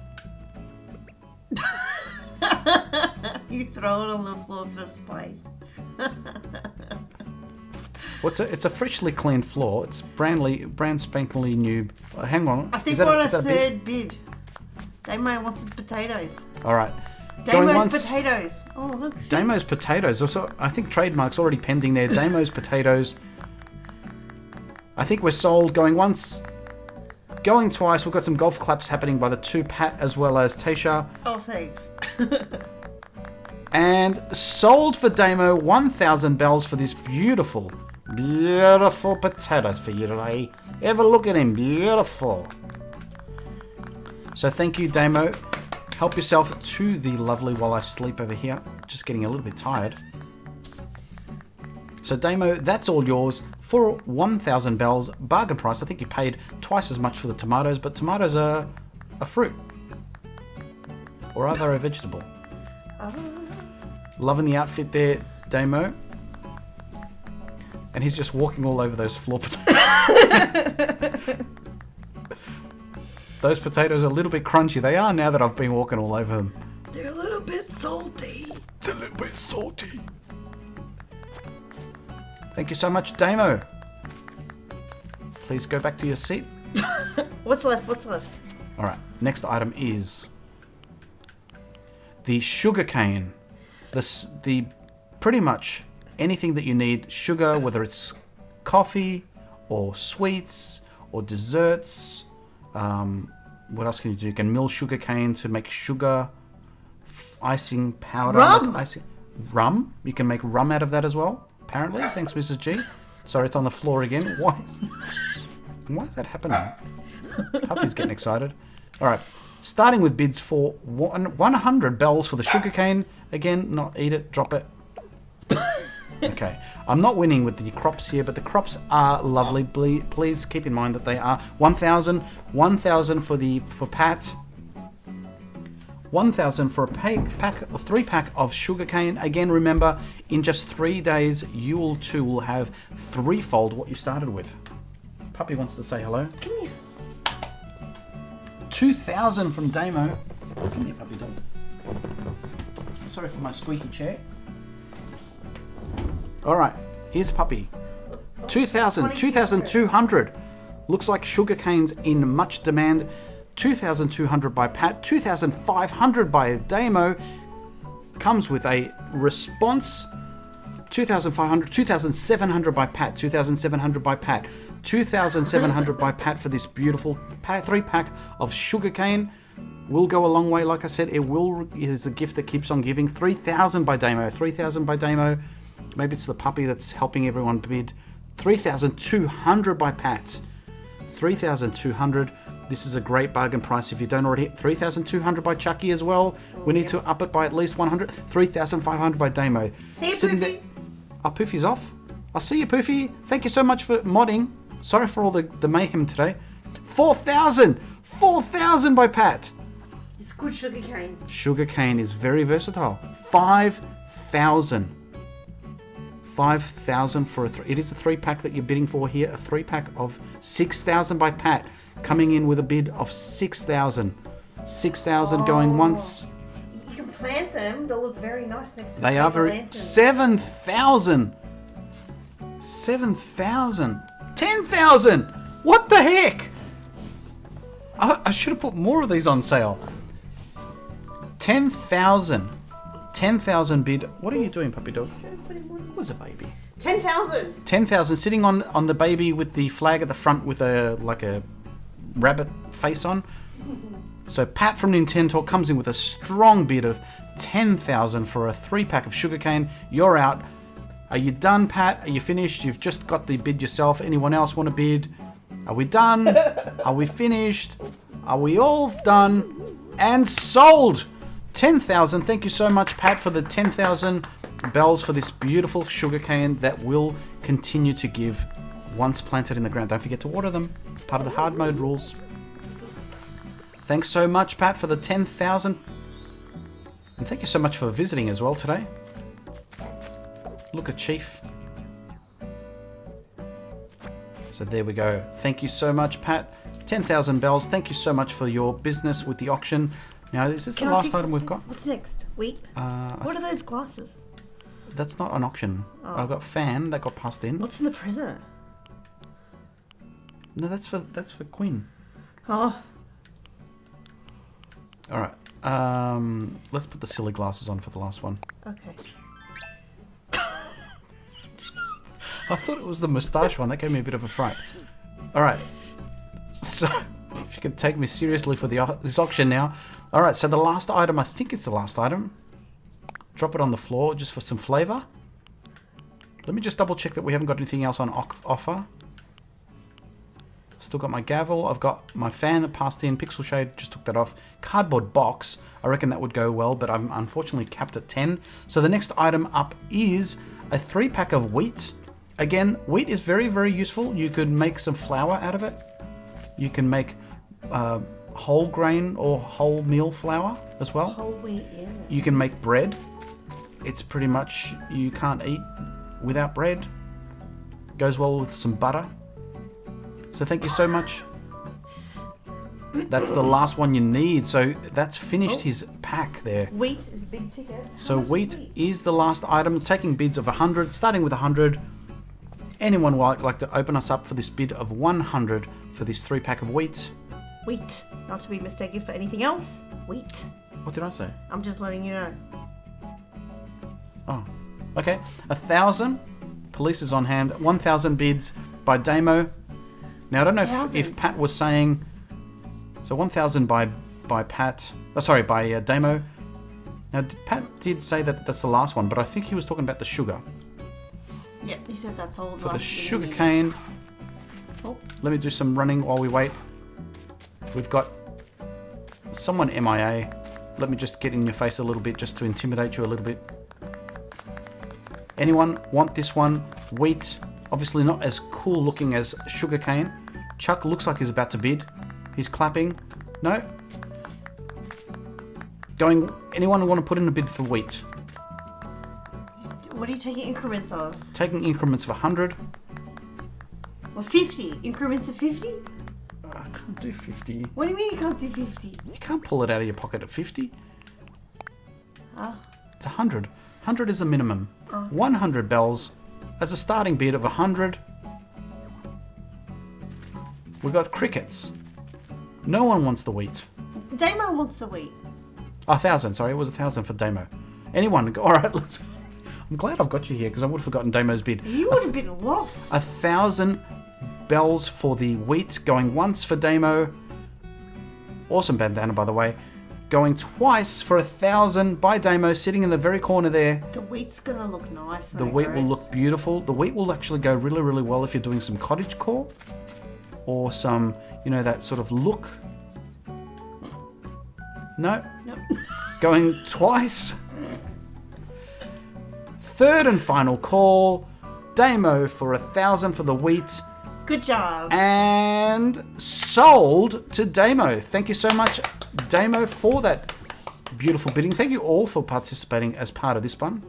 You throw it on the floor for space. It's a freshly cleaned floor. It's brand spankily new. Hang on. I think we're on a third bid. Damo wants his potatoes. All right. Damo's potatoes. Oh, look. Damo's potatoes. Also, I think trademark's already pending there. Damo's potatoes. I think we're sold. Going once. Going twice. We've got some golf claps happening by the 2 Pat as well as Tasha. Oh, thanks. And sold for Damo 1,000 bells for this beautiful potatoes for you today. Have a look at him. Beautiful. So thank you, Damo. Help yourself to the lovely while I sleep over here. Just getting a little bit tired. So Damo, that's all yours for 1,000 bells, bargain price. I think you paid twice as much for the tomatoes, but tomatoes are a fruit. Or are they a vegetable? Loving the outfit there, Damo. And he's just walking all over those floor potatoes. Those potatoes are a little bit crunchy. They are now that I've been walking all over them. They're a little bit salty. It's a little bit salty. Thank you so much, Damo. Please go back to your seat. What's left? What's left? All right. Next item is the sugar cane. The pretty much anything that you need sugar, whether it's coffee or sweets or desserts. What else can you do? You can mill sugar cane to make sugar, icing powder. Rum. Like rum. You can make rum out of that as well. Apparently, thanks, Mrs. G. Sorry, it's on the floor again. Why is that happening? Puppy's getting excited. All right, starting with bids for 100 bells for the sugarcane. Again, not eat it, drop it. Okay, I'm not winning with the crops here, but the crops are lovely. Please keep in mind that they are 1,000 for Pat. 1,000 for a three-pack of sugarcane. Again, remember, in just 3 days, you too will have threefold what you started with. Puppy wants to say hello. Come here. 2,000 from Damo. Come here, puppy dog. Sorry for my squeaky chair. All right, here's puppy. 2,000, 2,200. Looks like sugarcane's in much demand. 2,200 by Pat, 2,500 by Damo. Comes with a response. 2,500, 2,700 by Pat, 2,700 by Pat, 2,700 by Pat for this beautiful three-pack of sugarcane. Will go a long way, like I said. It is a gift that keeps on giving. 3,000 by Damo, 3,000 by Damo. Maybe it's the puppy that's helping everyone bid. 3,200 by Pat, 3,200. This is a great bargain price if you don't already hit. 3,200 by Chucky as well. We need to up it by at least 100. 3,500 by Damo. See you, Poofy. Oh, Poofy's off. I'll see you, Poofy. Thank you so much for modding. Sorry for all the mayhem today. 4,000! 4,000 by Pat. It's good sugarcane. Sugarcane is very versatile. 5,000. 5,000 for it is a three-pack that you're bidding for here. A three-pack of 6,000 by Pat. Coming in with a bid of 6,000. 6,000 going once. You can plant them. They'll look very nice next to They the are very... lanterns. 7,000. 7,000. 10,000. What the heck? I should have put more of these on sale. 10,000. 10,000 bid. What are you doing, puppy dog? What was a baby? 10,000. 10,000 sitting on the baby with the flag at the front with a rabbit face on. So Pat from Nintendo comes in with a strong bid of 10,000 for a three-pack of sugarcane. You're out. Are you done, Pat? Are you finished? You've just got the bid yourself. Anyone else want to bid? Are we done? Are we finished? Are we all done? And sold! 10,000. Thank you so much, Pat, for the 10,000 bells for this beautiful sugarcane that will continue to give once planted in the ground. Don't forget to water them. Part of the hard mode rules. Thanks so much, Pat, for the 10,000. And thank you so much for visiting as well today. Look at Chief. So there we go. Thank you so much, Pat. 10,000 bells. Thank you so much for your business with the auction. Now, is this the last item we've got? What's next? Wheat? What are those glasses? That's not an auction. Oh. I've got fan that got passed in. What's in the present? No, that's for Quinn. Oh. All right. Let's put the silly glasses on for the last one. Okay. I thought it was the moustache one. That gave me a bit of a fright. All right. So, if you could take me seriously for this auction now. All right. So the last item, I think it's the last item. Drop it on the floor just for some flavor. Let me just double check that we haven't got anything else on offer. Still got my gavel. I've got my fan that passed in. Pixel Shade, just took that off. Cardboard box. I reckon that would go well, but I'm unfortunately capped at 10. So the next item up is a 3-pack of wheat. Again, wheat is very, very useful. You could make some flour out of it. You can make whole grain or whole meal flour as well. Whole wheat, yeah. You can make bread. It's pretty much, you can't eat without bread. Goes well with some butter. So thank you so much. That's the last one you need. So that's finished his pack there. Wheat is a big ticket. So wheat is the last item. Taking bids of 100, starting with 100. Anyone would like to open us up for this bid of 100 for this 3-pack of wheat? Wheat, not to be mistaken for anything else. Wheat. What did I say? I'm just letting you know. Oh, okay. 1,000. Police is on hand. 1,000 bids by Damo. Now I don't know if Pat was saying. So 1,000 by Pat. Oh, sorry, by Damo. Now Pat did say that that's the last one, but I think he was talking about the sugar. Yeah, he said that's all. For the sugar cane. Oh. Let me do some running while we wait. We've got someone MIA. Let me just get in your face a little bit just to intimidate you a little bit. Anyone want this one? Wheat. Obviously not as cool looking as sugarcane. Chuck looks like he's about to bid. He's clapping. No? Going. Anyone want to put in a bid for wheat? What are you taking increments of? Taking increments of 100. Well, 50. Increments of 50? I can't do 50. What do you mean you can't do 50? You can't pull it out of your pocket at 50. Ah. It's 100. 100 is the minimum. 100 bells as a starting bid of 100. We got crickets. No one wants the wheat. Damo wants the wheat. 1,000. Sorry, it was 1,000 for Damo. Anyone? All right. Let's. I'm glad I've got you here because I would have forgotten Damo's bid. You would have been lost. 1,000 bells for the wheat. Going once for Damo. Awesome bandana, by the way. Going twice for 1,000 by Damo, sitting in the very corner there. The wheat's gonna look nice. The wheat will look beautiful. The wheat will actually go really, really well if you're doing some cottagecore or some, you know, that sort of look. No. Nope. Going twice. Third and final call. Damo for 1,000 for the wheat. Good job. And sold to Damo. Thank you so much, Damo, for that beautiful bidding. Thank you all for participating as part of this one.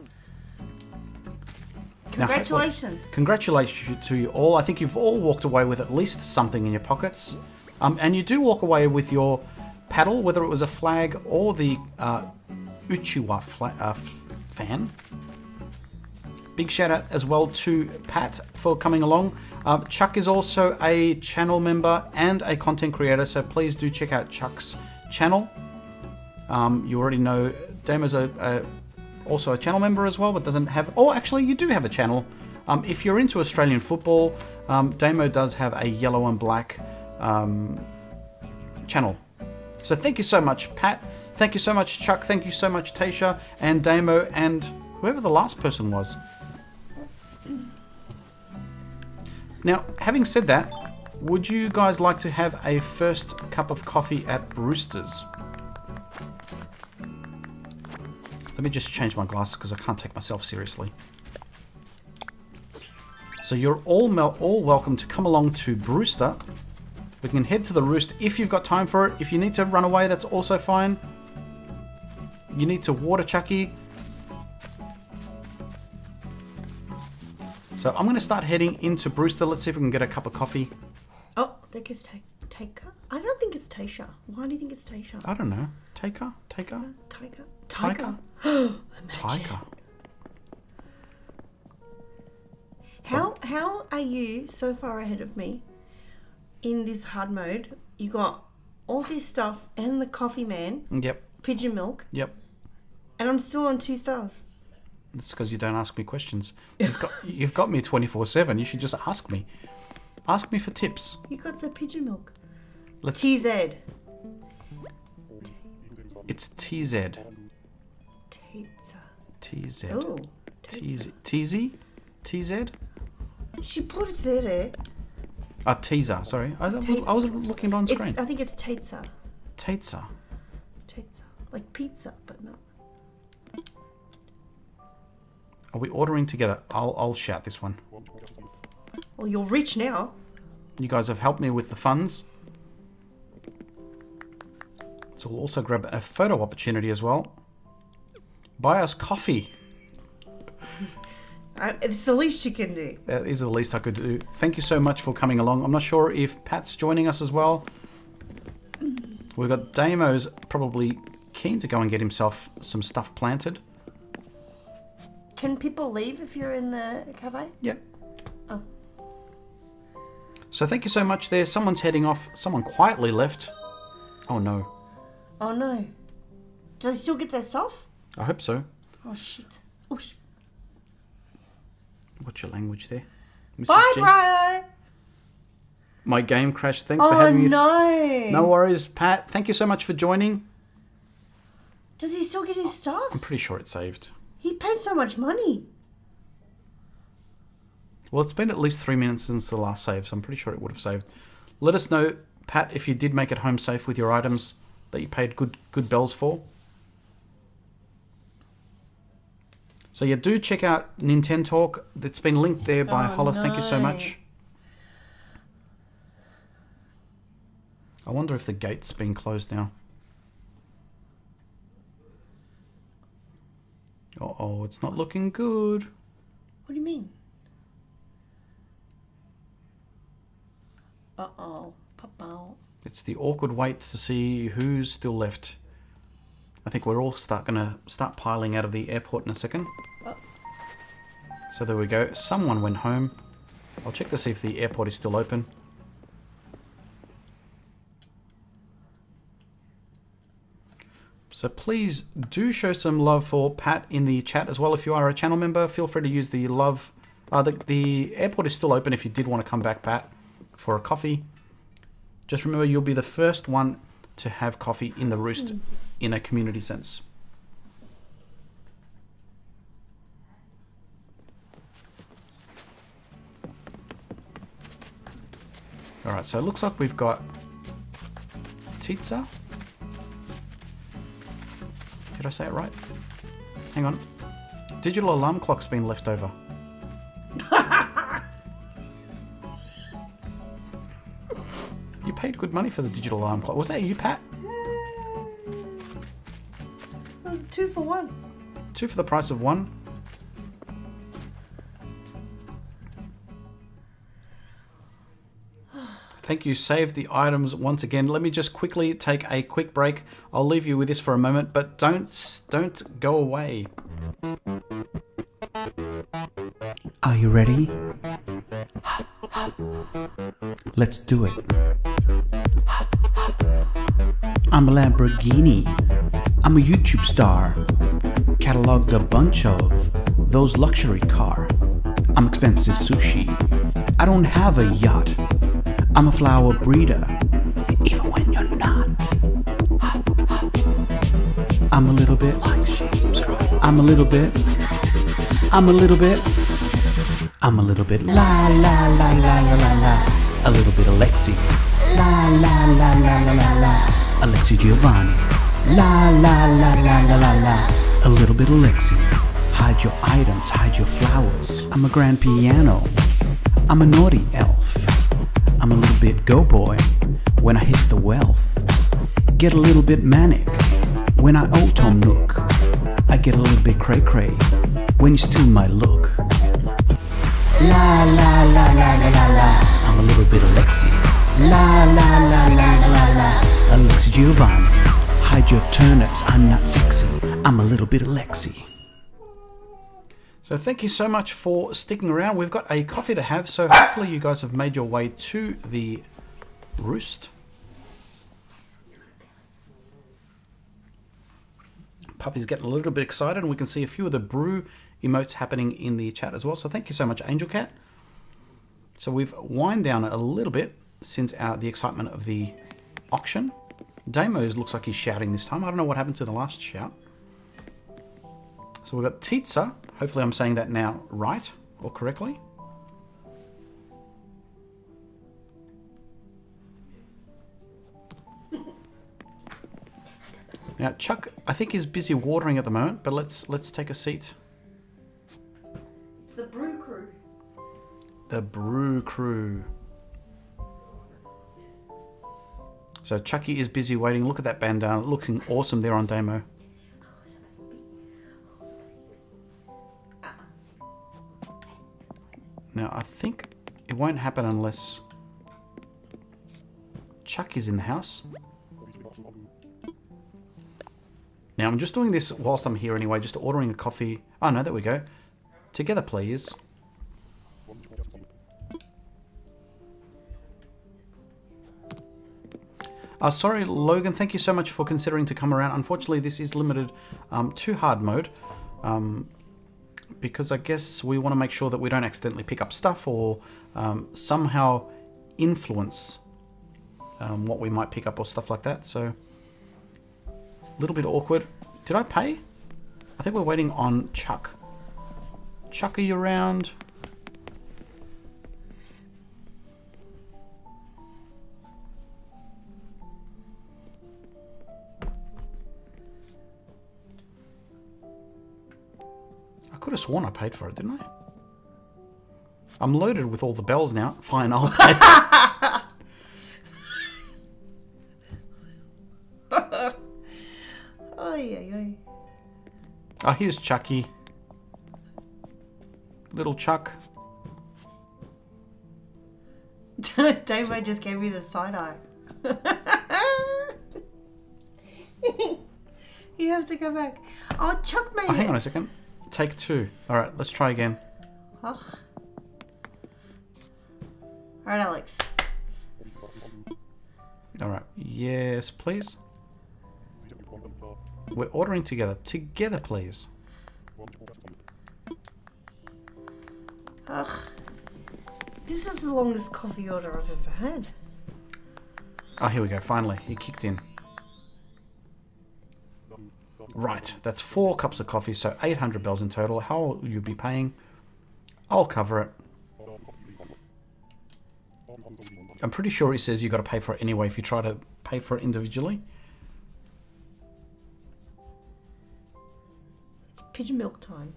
Congratulations. Now, congratulations to you all. I think you've all walked away with at least something in your pockets. And you do walk away with your paddle, whether it was a flag or the Uchiwa fan. Big shout out as well to Pat for coming along. Chuck is also a channel member and a content creator, so please do check out Chuck's channel. You already know Damo's also a channel member as well, but doesn't have... Oh, actually, you do have a channel. If you're into Australian football, Damo does have a yellow and black channel. So thank you so much, Pat. Thank you so much, Chuck. Thank you so much, Tasha and Damo and whoever the last person was. Now, having said that, would you guys like to have a first cup of coffee at Roosters? Let me just change my glasses because I can't take myself seriously. So you're all welcome to come along to Brewster. We can head to the Roost if you've got time for it. If you need to run away, that's also fine. You need to water Chucky. So I'm going to start heading into Brewster. Let's see if we can get a cup of coffee. Oh, I think it's Taker. I don't think it's Tasha. Why do you think it's Tasha? I don't know. Taker? Tiger. Tiger. How are you so far ahead of me in this hard mode? You got all this stuff and the coffee man. Yep. Pigeon milk. Yep. And I'm still on 2 stars. That's because you don't ask me questions. You've got me 24/7. You should just ask me. Ask me for tips. You got the pigeon milk. Let's. TZ. It's TZ. Tza. TZ. Oh. TZ. TZ. She put it there. Teaser. Sorry, I was looking on screen. I think it's Tza. Tza. Like pizza, but not. Are we ordering together? I'll shout this one. Well, you're rich now. You guys have helped me with the funds. So we'll also grab a photo opportunity as well. Buy us coffee. It's the least you can do. That is the least I could do. Thank you so much for coming along. I'm not sure if Pat's joining us as well. We've got Damo's probably keen to go and get himself some stuff planted. Can people leave if you're in the cafe? Yep. Oh. So thank you so much there. Someone's heading off. Someone quietly left. Oh no. Oh no. Do they still get their stuff? I hope so. Oh shit. Oh shit. What's your language there? Mrs. Bye, G? bro. My game crashed. Thanks for having me. Oh no. No worries, Pat. Thank you so much for joining. Does he still get his stuff? I'm pretty sure it's saved. He paid so much money. Well, it's been at least 3 minutes since the last save, so I'm pretty sure it would have saved. Let us know, Pat, if you did make it home safe with your items that you paid good bells for. So yeah, do check out Nintendo Talk. It's been linked there by Holla. no. Thank you so much. I wonder if the gate's been closed now. Uh-oh, it's not looking good. What do you mean? Uh-oh. Papa. It's the awkward wait to see who's still left. I think we're all gonna start piling out of the airport in a second. Oh. So there we go. Someone went home. I'll check to see if the airport is still open. So please do show some love for Pat in the chat as well. If you are a channel member, feel free to use the love. The airport is still open if you did want to come back, Pat, for a coffee. Just remember, you'll be the first one to have coffee in the roost in a community sense. Alright, so it looks like we've got pizza. Did I say it right? Hang on. Digital alarm clock's been left over. You paid good money for the digital alarm clock. Was that you, Pat? It was 2 for 1. 2 for the price of 1. Thank you. Save the items once again. Let me just quickly take a quick break. I'll leave you with this for a moment, but don't go away. Are you ready? Let's do it. I'm a Lamborghini. I'm a YouTube star. Cataloged a bunch of those luxury car. I'm expensive sushi. I don't have a yacht. I'm a flower breeder, even when you're not. I'm a little bit like share, subscribe. I'm a little bit. I'm a little bit. I'm a little bit la la la la la la la. A little bit Alexi. La la la la la la la. Alexi Giovani. La la la la la la la. A little bit Alexi. Hide your items, hide your flowers. I'm a grand piano. I'm a naughty elf. I'm a little bit go boy when I hit the wealth. Get a little bit manic when I auto nook. I get a little bit cray cray when you steal my look. La la la la la la la. I'm a little bit Alexi. La la la la la la. Alexi Giovani. Hide your turnips, I'm not sexy. I'm a little bit Alexi. So thank you so much for sticking around. We've got a coffee to have, so hopefully you guys have made your way to the roost. Puppy's getting a little bit excited, and we can see a few of the brew emotes happening in the chat as well. So thank you so much, Angel Cat. So we've wind down a little bit since the excitement of the auction. Damo's looks like he's shouting this time. I don't know what happened to the last shout. So we've got Titsa. Hopefully I'm saying that now right or correctly. Now Chuck, I think, is busy watering at the moment, but let's take a seat. the brew crew. The brew crew. So Chucky is busy waiting. Look at that bandana, looking awesome there on demo. Now I think it won't happen unless Chuck is in the house. Now I'm just doing this whilst I'm here anyway, just ordering a coffee. Oh no, there we go. Together please. Sorry, Logan, thank you so much for considering to come around. Unfortunately, this is limited to hard mode. Because I guess we want to make sure that we don't accidentally pick up stuff or somehow influence what we might pick up or stuff like that. So, a little bit awkward. Did I pay? I think we're waiting on Chuck. Chuck, are you around? I could have sworn I paid for it, didn't I? I'm loaded with all the bells now. Fine, I'll pay. Oh, here's Chucky. Little Chuck. Damo just gave me the side eye. You have to go back. Oh, Chuck made it. Hang on a second. Take two. All right, let's try again. Oh. All right, Alex. All right. Yes, please. We're ordering together. Together, please. Ugh. This is the longest coffee order I've ever had. Oh, here we go. Finally, he kicked in. Right, that's 4 cups of coffee, so 800 bells in total. How will you be paying? I'll cover it. I'm pretty sure it says you got to pay for it anyway if you try to pay for it individually. It's pigeon milk time.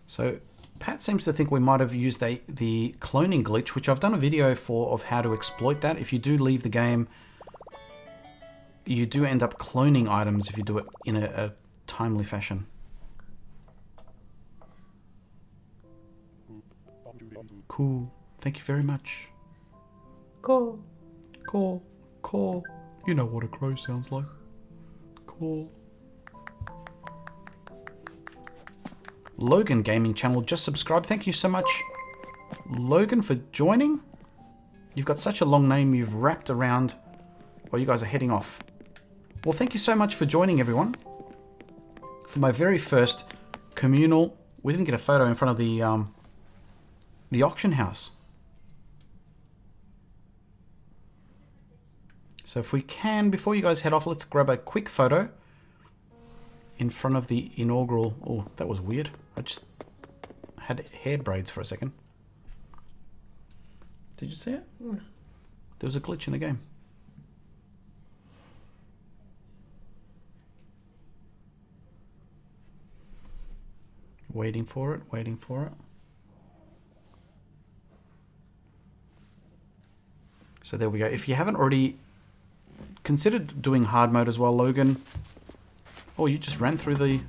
So Pat seems to think we might have used the cloning glitch, which I've done a video for of how to exploit that. If you do leave the game, you do end up cloning items if you do it in a timely fashion. Cool. Thank you very much. Cool. Call. Call. You know what a crow sounds like. Call. Logan Gaming Channel just subscribed. Thank you so much, Logan, for joining. You've got such a long name you've wrapped around while you guys are heading off. Well, thank you so much for joining, everyone, for my very first communal. We didn't get a photo in front of the auction house. So if we can, before you guys head off, let's grab a quick photo in front of the inaugural. Oh, that was weird. I just had hair braids for a second. Did you see it? Mm. There was a glitch in the game. Waiting for it, waiting for it. So there we go. If you haven't already considered doing hard mode as well, Logan. Oh, you just ran through the...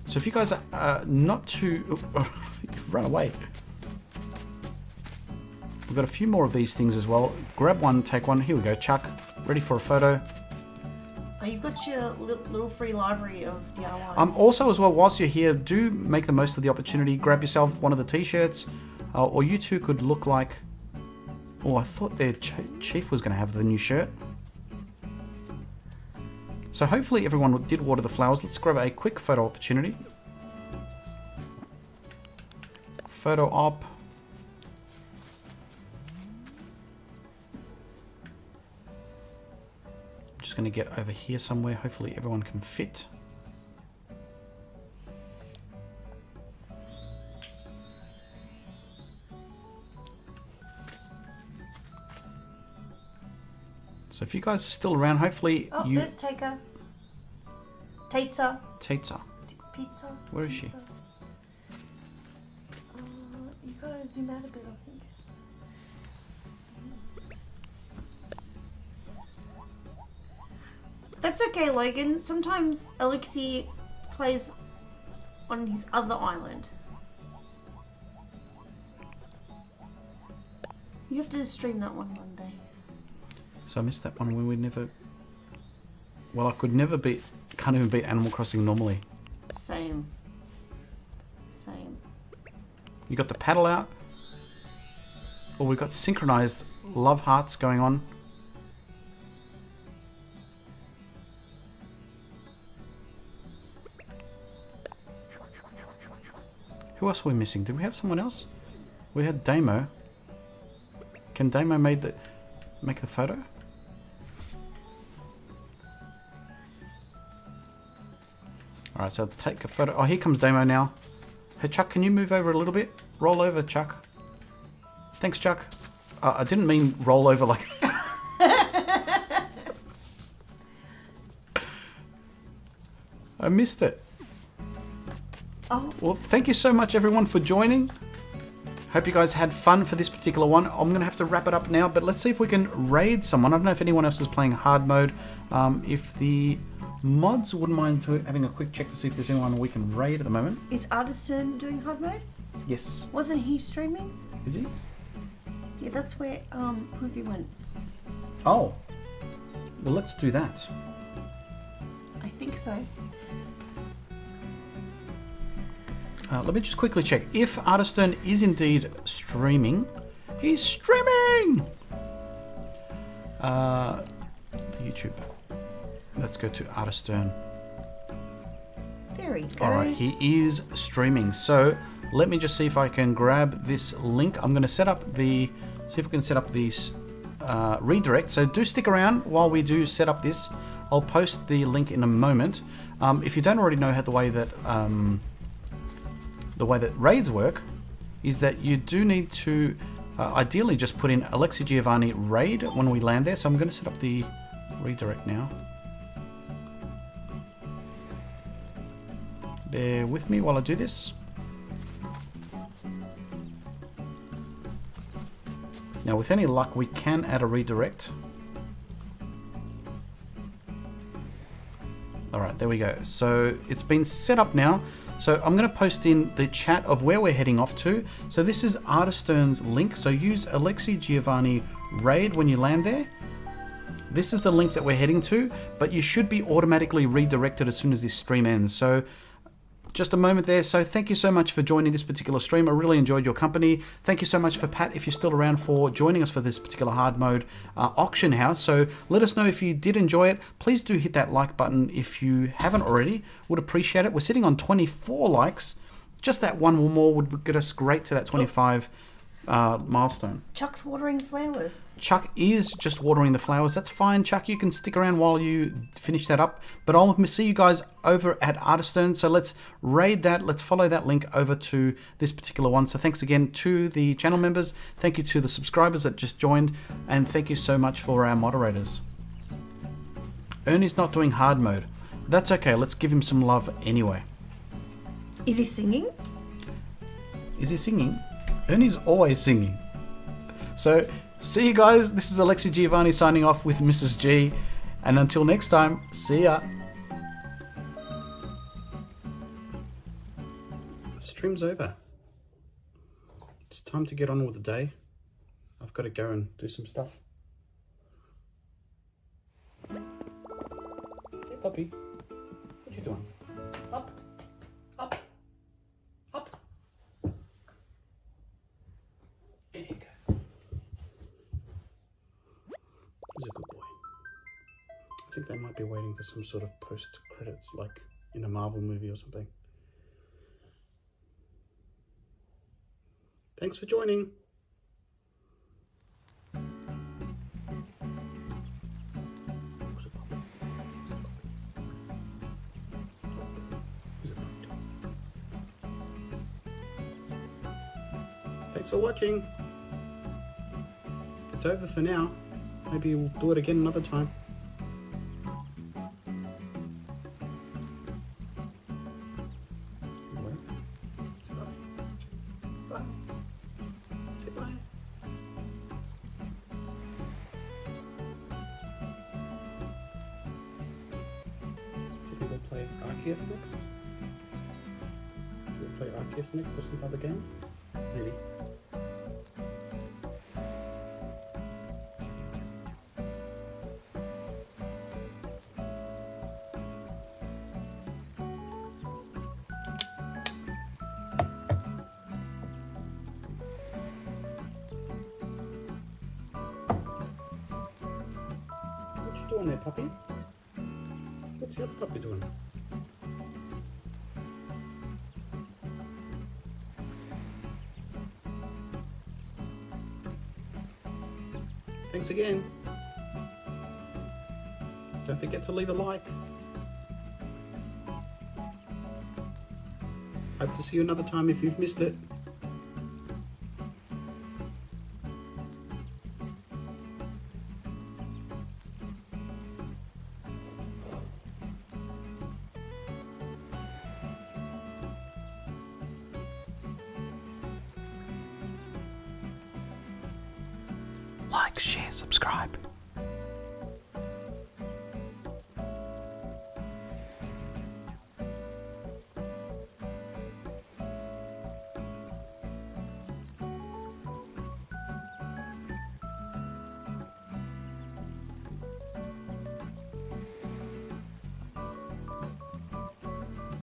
So if you guys are not too... Oh, you've run away. We've got a few more of these things as well. Grab one, take one. Here we go, Chuck. Ready for a photo. Oh, you've got your little free library of DIYs. Also, as well, whilst you're here, do make the most of the opportunity. Grab yourself one of the t-shirts. Or you two could look like... Oh, I thought their chief was going to have the new shirt. So hopefully everyone did water the flowers. Let's grab a quick photo opportunity. Photo op. I'm just going to get over here somewhere. Hopefully everyone can fit. So if you guys are still around, hopefully oh, you... there's Taker. Tatesa. Tatesa. Pizza. Where is she? Pizza. You gotta zoom out a bit, I think. That's okay, Logan. Sometimes Alexi plays on his other island. You have to stream that one day. So I missed that one when we never... Well, I could never beat... Can't even beat Animal Crossing normally. Same. Same. You got the paddle out. Or we got synchronized love hearts going on. Who else were we missing? Did we have someone else? We had Damo. Can Damo make the photo? Alright, so take a photo. Oh, here comes Damo now. Hey, Chuck, can you move over a little bit? Roll over, Chuck. Thanks, Chuck. I didn't mean roll over like... I missed it. Oh. Well, thank you so much, everyone, for joining. Hope you guys had fun for this particular one. I'm going to have to wrap it up now, but let's see if we can raid someone. I don't know if anyone else is playing hard mode. If the mods wouldn't mind having a quick check to see if there's anyone we can raid at the moment. Is Artisan doing hard mode? Yes. Wasn't he streaming? Is he? Yeah, that's where Poofy went. Oh. Well, let's do that. I think so. Let me just quickly check. If Artisan is indeed streaming, he's streaming! YouTube. Let's go to Artisan. There he goes. Alright, he is streaming. So let me just see if I can grab this link. I'm going to set up see if we can set up this redirect. So do stick around while we do set up this. I'll post the link in a moment. If you don't already know how the way that raids work is that you do need to ideally just put in Alexi Giovani raid when we land there. So I'm going to set up the redirect now. Bear with me while I do this. Now with any luck we can add a redirect. Alright, there we go. So it's been set up now. So I'm going to post in the chat of where we're heading off to. So this is Artisan's link. So use Alexi Giovani raid when you land there. This is the link that we're heading to, but you should be automatically redirected as soon as this stream ends. So just a moment there. So thank you so much for joining this particular stream. I really enjoyed your company. Thank you so much for Pat, if you're still around, for joining us for this particular hard mode auction house. So let us know if you did enjoy it. Please do hit that like button if you haven't already. Would appreciate it. We're sitting on 24 likes. Just that one more would get us great to that 25 milestone. Chuck's watering flowers. Chuck is just watering the flowers. That's fine, Chuck. You can stick around while you finish that up. But I'll see you guys over at Artisan. So let's raid that. Let's follow that link over to this particular one. So thanks again to the channel members. Thank you to the subscribers that just joined. And thank you so much for our moderators. Ernie's not doing hard mode. That's okay. Let's give him some love anyway. Is he singing? Is he singing? Ernie's always singing. So, see you guys. This is Alexi Giovani signing off with Mrs. G. And until next time, see ya. The stream's over. It's time to get on with the day. I've got to go and do some stuff. Hey, puppy. What you doing? Up. Up. Up. There you go. He's a good boy. I think they might be waiting for some sort of post-credits, like in a Marvel movie or something. Thanks for joining. Thanks for watching. It's over for now. Maybe we'll do it again another time. Arceus next? We'll play Arceus next or some other game? Maybe. What you doing there, puppy? What's the other puppy doing? Thanks again. Don't forget to leave a like. Hope to see you another time if you've missed it. Like, share, subscribe.